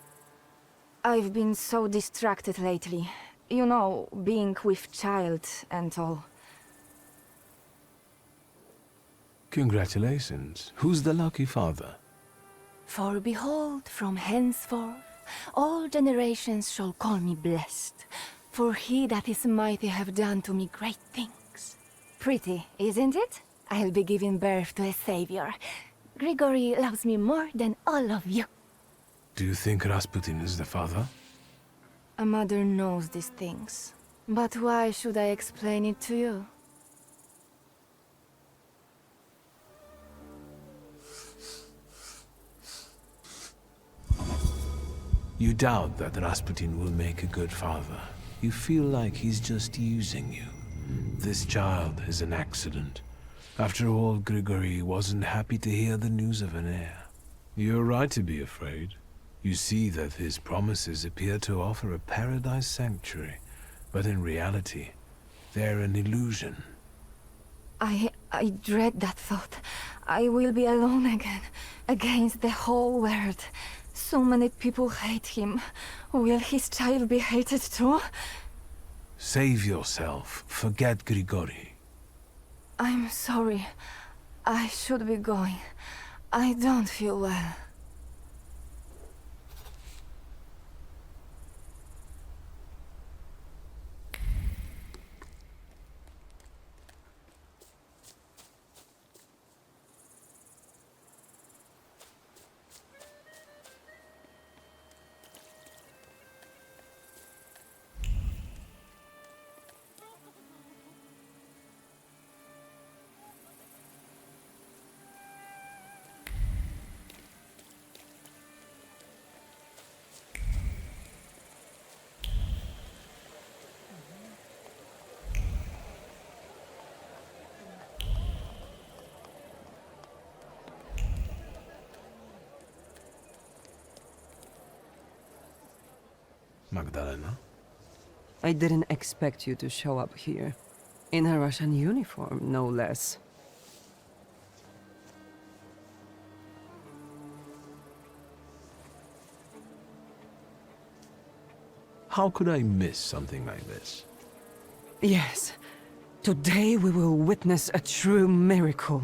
S12: I've been so distracted lately. You know, being with child and all.
S2: Congratulations. Who's the lucky father?
S12: For behold, from henceforth, all generations shall call me blessed. For he that is mighty have done to me great things. Pretty, isn't it? I'll be giving birth to a savior. Grigory loves me more than all of you.
S2: Do you think Rasputin is the father?
S12: A mother knows these things. But why should I explain it to you?
S2: You doubt that Rasputin will make a good father. You feel like he's just using you. This child is an accident. After all, Grigory wasn't happy to hear the news of an heir. You're right to be afraid. You see that his promises appear to offer a paradise sanctuary, but in reality, they're an illusion.
S12: I dread that thought. I will be alone again, against the whole world. So many people hate him. Will his child be hated too?
S2: Save yourself. Forget Grigory.
S12: I'm sorry. I should be going. I don't feel well.
S2: Magdalena?
S8: I didn't expect you to show up here. In a Russian uniform, no less.
S2: How could I miss something like this?
S8: Yes. Today we will witness a true miracle.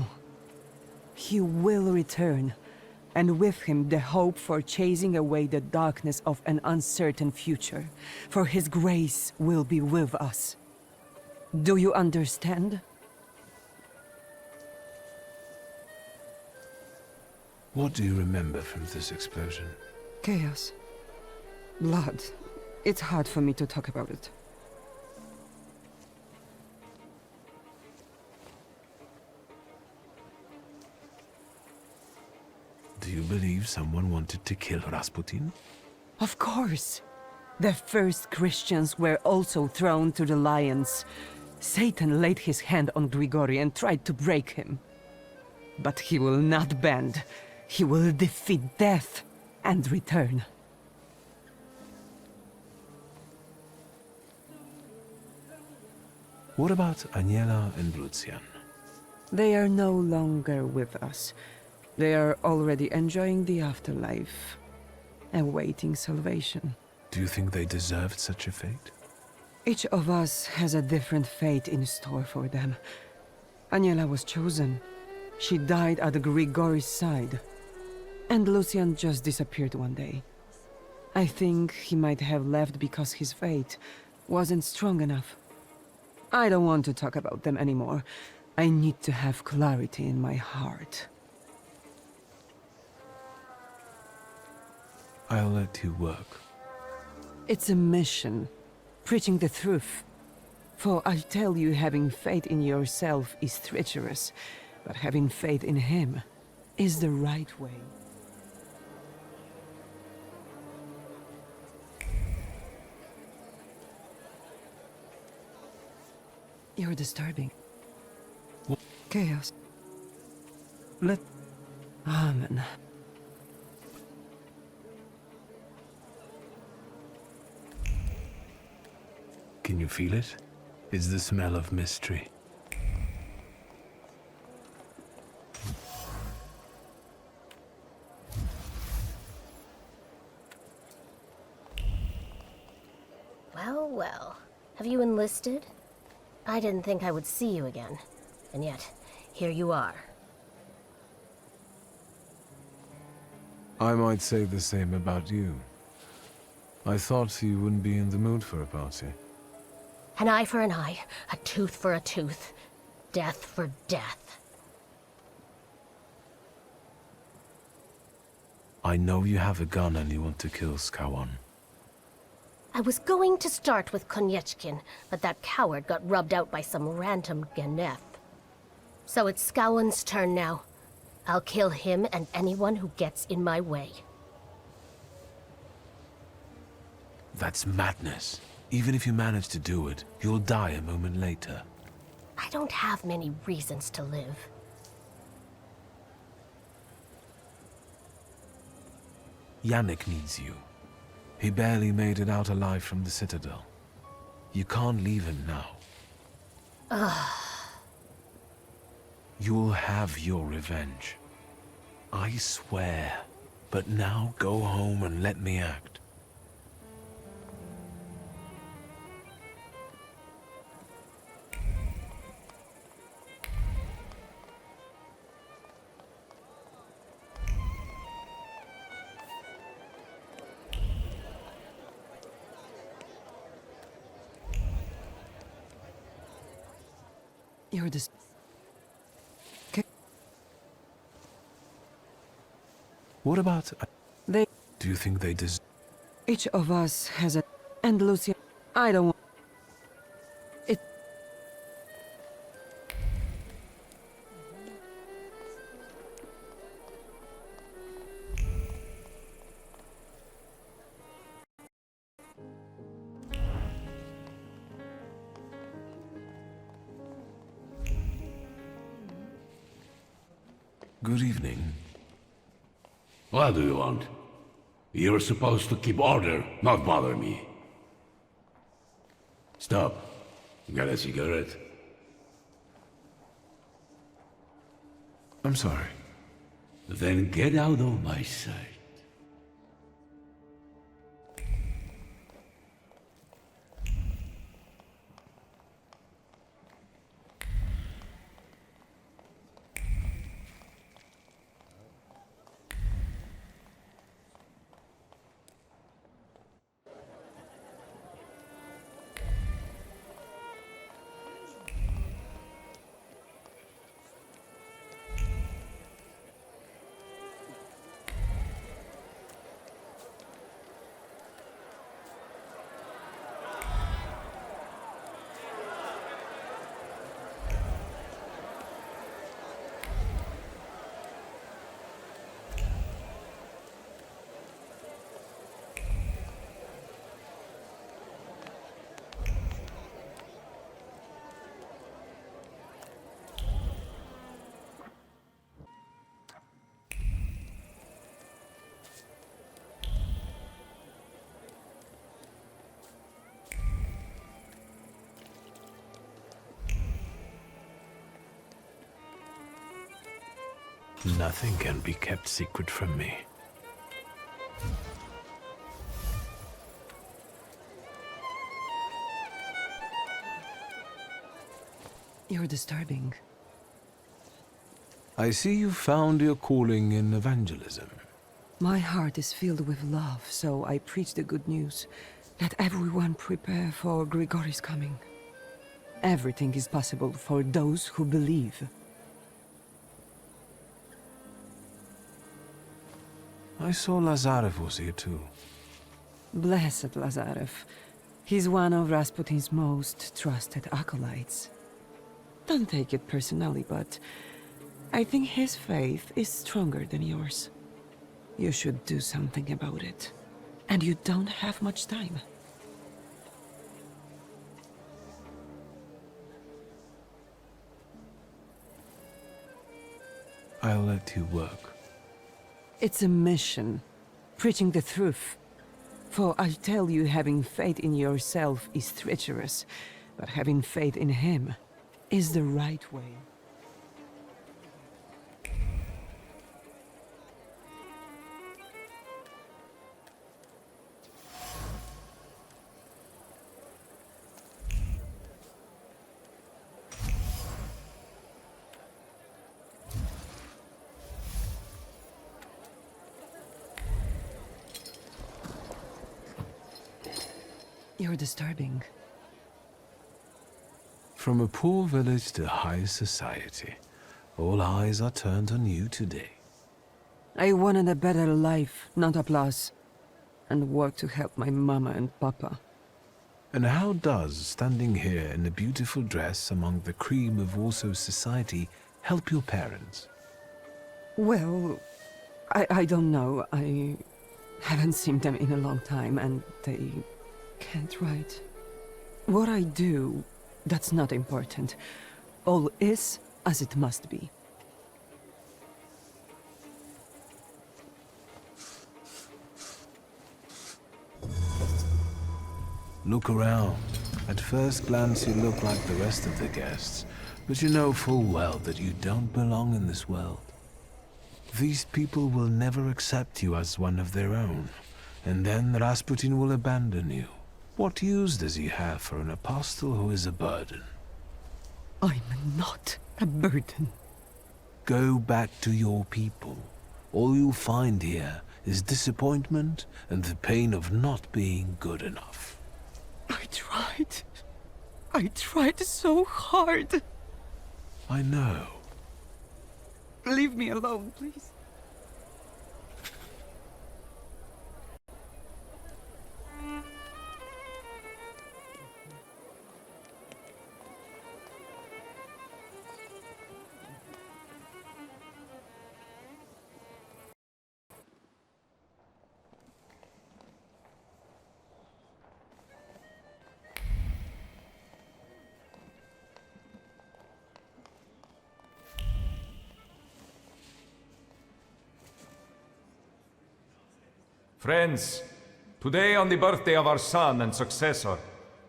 S8: He will return, and with him the hope for chasing away the darkness of an uncertain future. For his grace will be with us. Do you understand?
S2: What do you remember from this explosion?
S8: Chaos. Blood. It's hard for me to talk about it.
S2: Do you believe someone wanted to kill Rasputin?
S8: Of course. The first Christians were also thrown to the lions. Satan laid his hand on Grigory and tried to break him. But he will not bend. He will defeat death and return.
S2: What about Aniela and Lucian?
S8: They are no longer with us. They are already enjoying the afterlife, awaiting salvation.
S2: Do you think they deserved such a fate?
S8: Each of us has a different fate in store for them. Aniela was chosen. She died at Grigory's side. And Lucian just disappeared one day. I think he might have left because his fate wasn't strong enough. I don't want to talk about them anymore. I need to have clarity in my heart.
S2: I'll let you work.
S8: It's a mission, preaching the truth. For I tell you, having faith in yourself is treacherous, but having faith in him is the right way. You're disturbing. Chaos. Let... Amen.
S2: Can you feel it? It's the smell of mystery.
S1: Well, well. Have you enlisted? I didn't think I would see you again. And yet, here you are.
S2: I might say the same about you. I thought you wouldn't be in the mood for a party.
S1: An eye for an eye, a tooth for a tooth, death for death.
S2: I know you have a gun and you want to kill Skawan.
S1: I was going to start with Konieczkin, but that coward got rubbed out by some random Geneth. So it's Skawan's turn now. I'll kill him and anyone who gets in my way.
S2: That's madness. Even if you manage to do it, you'll die a moment later.
S1: I don't have many reasons to live.
S2: Yannick needs you. He barely made it out alive from the Citadel. You can't leave him now.
S1: Ugh.
S2: You'll have your revenge. I swear. But now go home and let me act.
S8: You're dis...
S2: What about...
S8: They...
S2: Do you think they deserve...
S8: Each of us has a... And Lucia... I don't want... It...
S2: Good evening.
S9: What do you want? You're supposed to keep order, not bother me. Stop. Got a cigarette?
S2: I'm sorry.
S9: Then get out of my sight.
S2: Nothing can be kept secret from me.
S8: You're disturbing.
S2: I see you found your calling in evangelism.
S8: My heart is filled with love, so I preach the good news. Let everyone prepare for Grigori's coming. Everything is possible for those who believe.
S2: I saw Lazarev was here too.
S8: Blessed Lazarev. He's one of Rasputin's most trusted acolytes. Don't take it personally, but I think his faith is stronger than yours. You should do something about it. And you don't have much time.
S2: I'll let you work.
S8: It's a mission. Preaching the truth. For I tell you, having faith in yourself is treacherous, but having faith in him is the right way. You're disturbing.
S2: From a poor village to high society, all eyes are turned on you today.
S8: I wanted a better life, not applause. And work to help my mama and papa.
S2: And how does standing here in a beautiful dress among the cream of Warsaw society help your parents?
S8: Well, I don't know. I haven't seen them in a long time and they can't write. What I do, that's not important. All is as it must be.
S2: Look around. At first glance you look like the rest of the guests, but you know full well that you don't belong in this world. These people will never accept you as one of their own, and then Rasputin will abandon you. What use does he have for an apostle who is a burden?
S8: I'm not a burden.
S2: Go back to your people. All you'll find here is disappointment and the pain of not being good enough.
S8: I tried so hard.
S2: I know.
S8: Leave me alone, please.
S10: Friends, today on the birthday of our son and successor,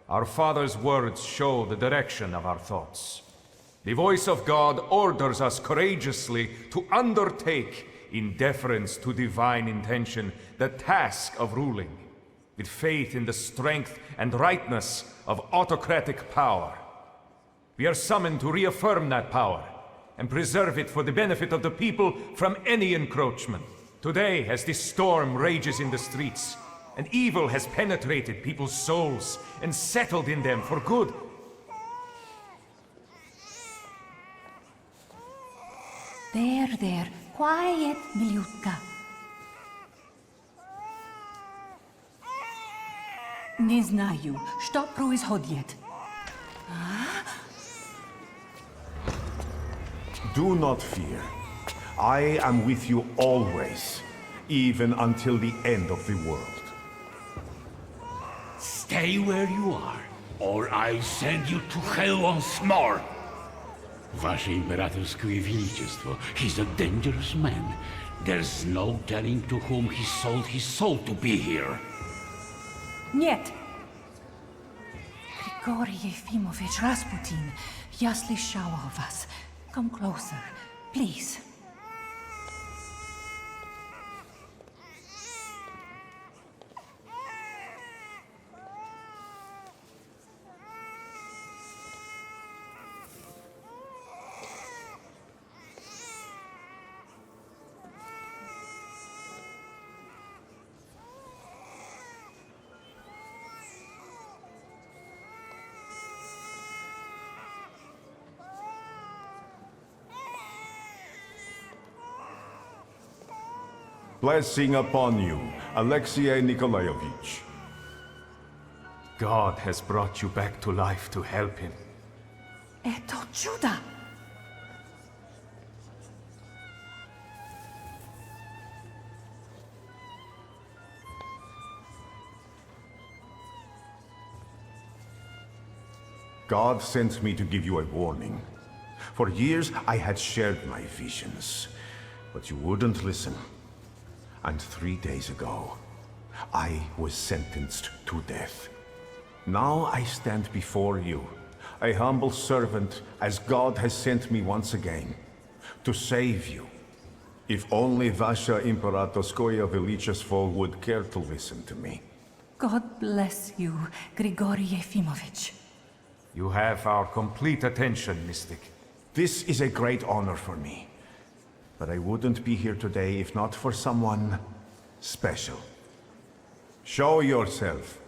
S10: our Father's words show the direction of our thoughts. The voice of God orders us courageously to undertake, in deference to divine intention, the task of ruling, with faith in the strength and rightness of autocratic power. We are summoned to reaffirm that power and preserve it for the benefit of the people from any encroachment. Today, as this storm rages in the streets, and evil has penetrated people's souls and settled in them for good.
S13: There. Quiet, Milutka. Не знаю, что происходит.
S11: Do not fear. I am with you always, even until the end of the world.
S9: Stay where you are, or I'll send you to hell once more. Wasze Imperatorskie Величество, he's a dangerous man. There's no telling to whom he sold his soul to be here.
S13: Нет. Grigori Yefimovich Rasputin, я слышала о вас. Come closer, please.
S11: Blessing upon you, Alexei Nikolaevich.
S10: God has brought you back to life to help him.
S13: Eto Juda!
S11: God sent me to give you a warning. For years, I had shared my visions, but you wouldn't listen. And 3 days ago, I was sentenced to death. Now I stand before you, a humble servant, as God has sent me once again, to save you. If only Vasha Imperatorskoye Velichesvo would care to listen to me.
S13: God bless you, Grigory Yefimovich.
S10: You have our complete attention, Mystic.
S11: This is a great honor for me. But I wouldn't be here today if not for someone special. Show yourself.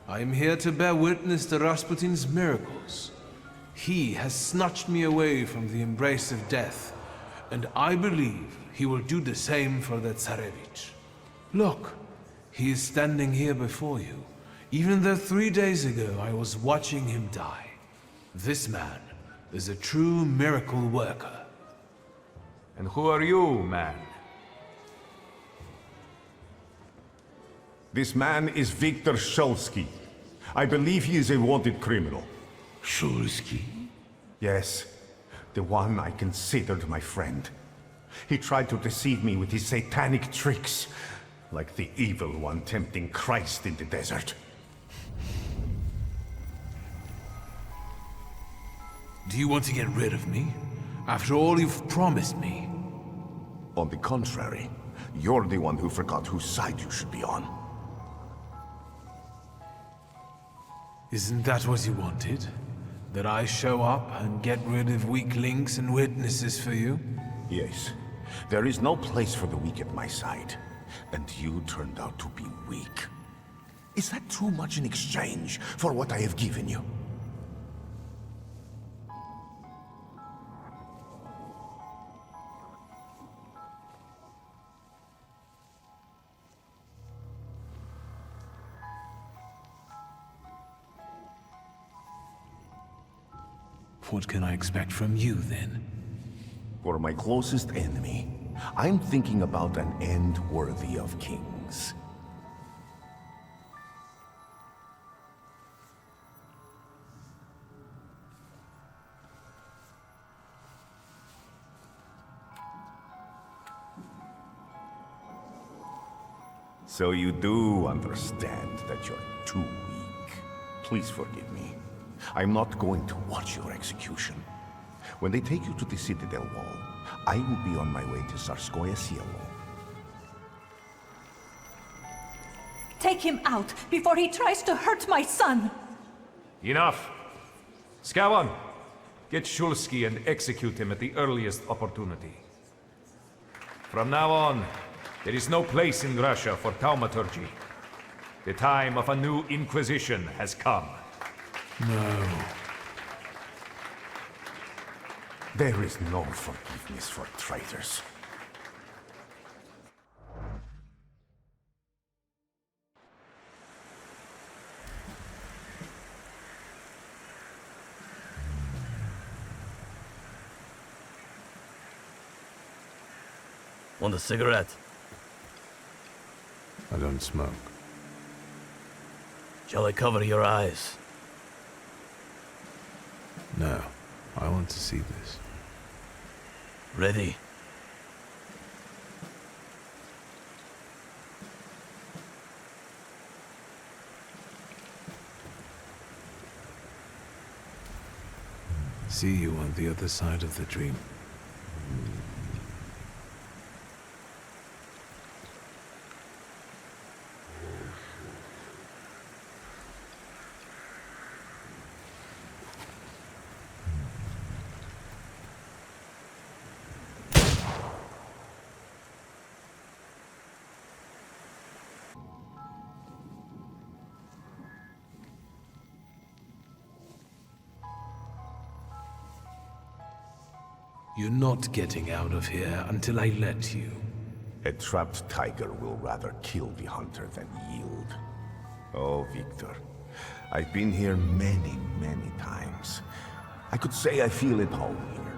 S2: I am here to bear witness to Rasputin's miracles. He has snatched me away from the embrace of death, and I believe he will do the same for the Tsarevich. Look, he is standing here before you, even though 3 days ago I was watching him die. This man is a true miracle worker.
S10: And who are you, man?
S11: This man is Wiktor Szulski. I believe he is a wanted criminal.
S9: Szulski?
S11: Yes, the one I considered my friend. He tried to deceive me with his satanic tricks, like the evil one tempting Christ in the desert.
S2: Do you want to get rid of me? After all you've promised me?
S11: On the contrary, you're the one who forgot whose side you should be on.
S2: Isn't that what you wanted? That I show up and get rid of weak links and witnesses for you?
S11: Yes. There is no place for the weak at my side. And you turned out to be weak. Is that too much in exchange for what I have given you?
S2: What can I expect from you, then?
S11: For my closest enemy, I'm thinking about an end worthy of kings. So you do understand that you're too weak. Please forgive me. I'm not going to watch your execution. When they take you to the Citadel Wall, I will be on my way to Tsarskoye Selo.
S13: Take him out before he tries to hurt my son!
S10: Enough! Skawan, get Szulski and execute him at the earliest opportunity. From now on, there is no place in Russia for thaumaturgy. The time of a new Inquisition has come.
S2: No.
S11: There is no forgiveness for traitors.
S3: Want a cigarette?
S2: I don't smoke.
S3: Shall I cover your eyes?
S2: No. I want to see this.
S3: Ready?
S2: See you on the other side of the dream. You're not getting out of here until I let you.
S11: A trapped tiger will rather kill the hunter than yield. Oh, Wiktor. I've been here many, many times. I could say I feel at home here.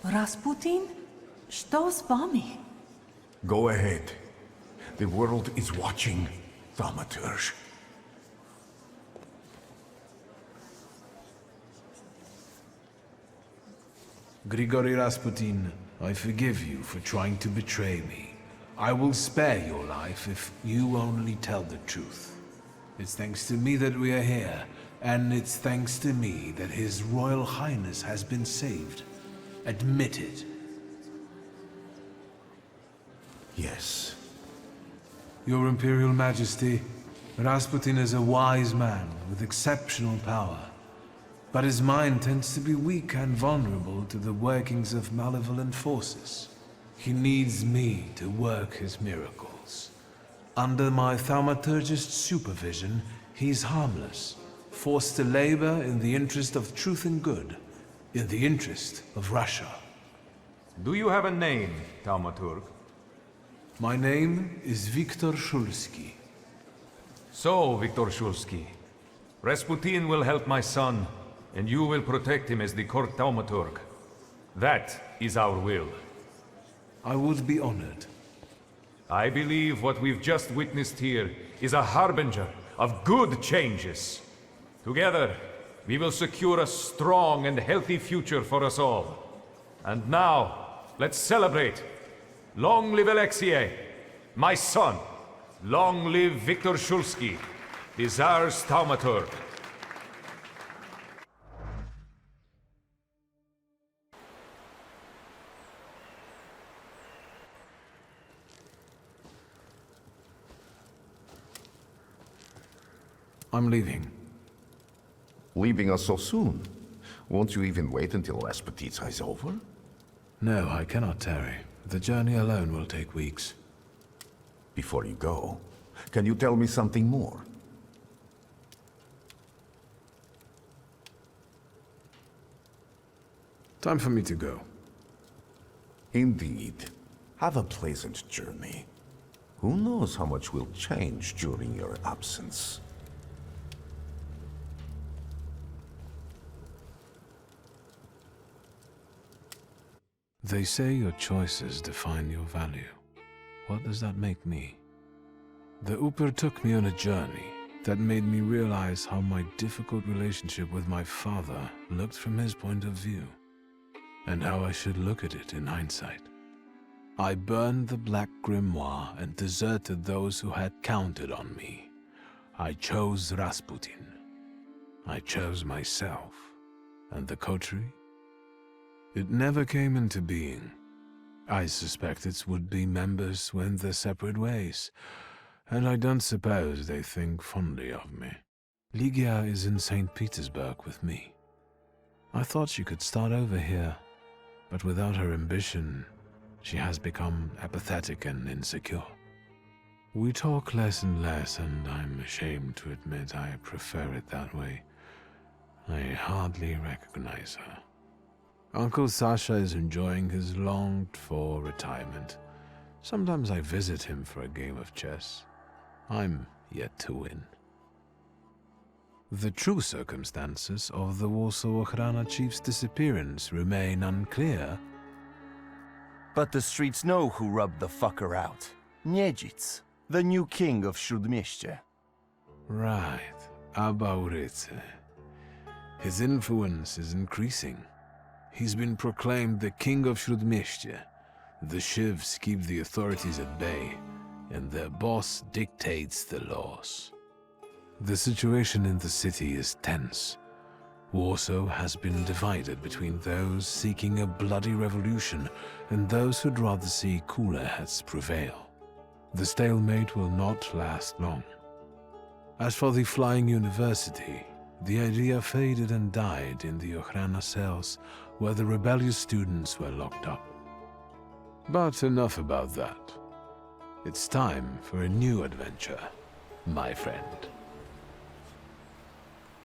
S13: Rasputin? Что с вами?
S11: Go ahead. The world is watching, Thaumaturge.
S2: Grigory Rasputin, I forgive you for trying to betray me. I will spare your life if you only tell the truth. It's thanks to me that we are here, and it's thanks to me that His Royal Highness has been saved. Admit it.
S11: Yes.
S2: Your Imperial Majesty, Rasputin is a wise man with exceptional power. But his mind tends to be weak and vulnerable to the workings of malevolent forces. He needs me to work his miracles. Under my thaumaturgist supervision, he's harmless, forced to labor in the interest of truth and good, in the interest of Russia.
S10: Do you have a name, Thaumaturge?
S2: My name is Wiktor Szulski.
S10: So, Wiktor Szulski, Rasputin will help my son, and you will protect him as the court Thaumaturge. That is our will.
S2: I would be honored.
S10: I believe what we've just witnessed here is a harbinger of good changes. Together, we will secure a strong and healthy future for us all. And now, let's celebrate. Long live Alexei, my son. Long live Wiktor Szulski, the Tsar's Thaumaturge.
S2: I'm leaving.
S11: Leaving us so soon? Won't you even wait until Rasputin's is over?
S2: No, I cannot tarry. The journey alone will take weeks.
S11: Before you go, can you tell me something more?
S2: Time for me to go.
S11: Indeed. Have a pleasant journey. Who knows how much will change during your absence?
S2: They say your choices define your value. What does that make me? The Uper took me on a journey that made me realize how my difficult relationship with my father looked from his point of view, and how I should look at it in hindsight. I burned the Black Grimoire and deserted those who had counted on me. I chose Rasputin. I chose myself. And the coterie? It never came into being. I suspect its would-be members went their separate ways, and I don't suppose they think fondly of me. Ligia is in St. Petersburg with me. I thought she could start over here, but without her ambition, she has become apathetic and insecure. We talk less and less, and I'm ashamed to admit I prefer it that way. I hardly recognize her. Uncle Sasha is enjoying his longed-for retirement. Sometimes I visit him for a game of chess. I'm yet to win. The true circumstances of the Warsaw Ochrana chief's disappearance remain unclear.
S17: But the streets know who rubbed the fucker out. Niedzic, the new king of Śródmieście.
S2: Right, Abauryce. His influence is increasing. He's been proclaimed the king of Śródmieście. The Shivs keep the authorities at bay, and their boss dictates the laws. The situation in the city is tense. Warsaw has been divided between those seeking a bloody revolution and those who'd rather see cooler heads prevail. The stalemate will not last long. As for the Flying University, the idea faded and died in the Ochrana cells where the rebellious students were locked up. But enough about that. It's time for a new adventure, my friend.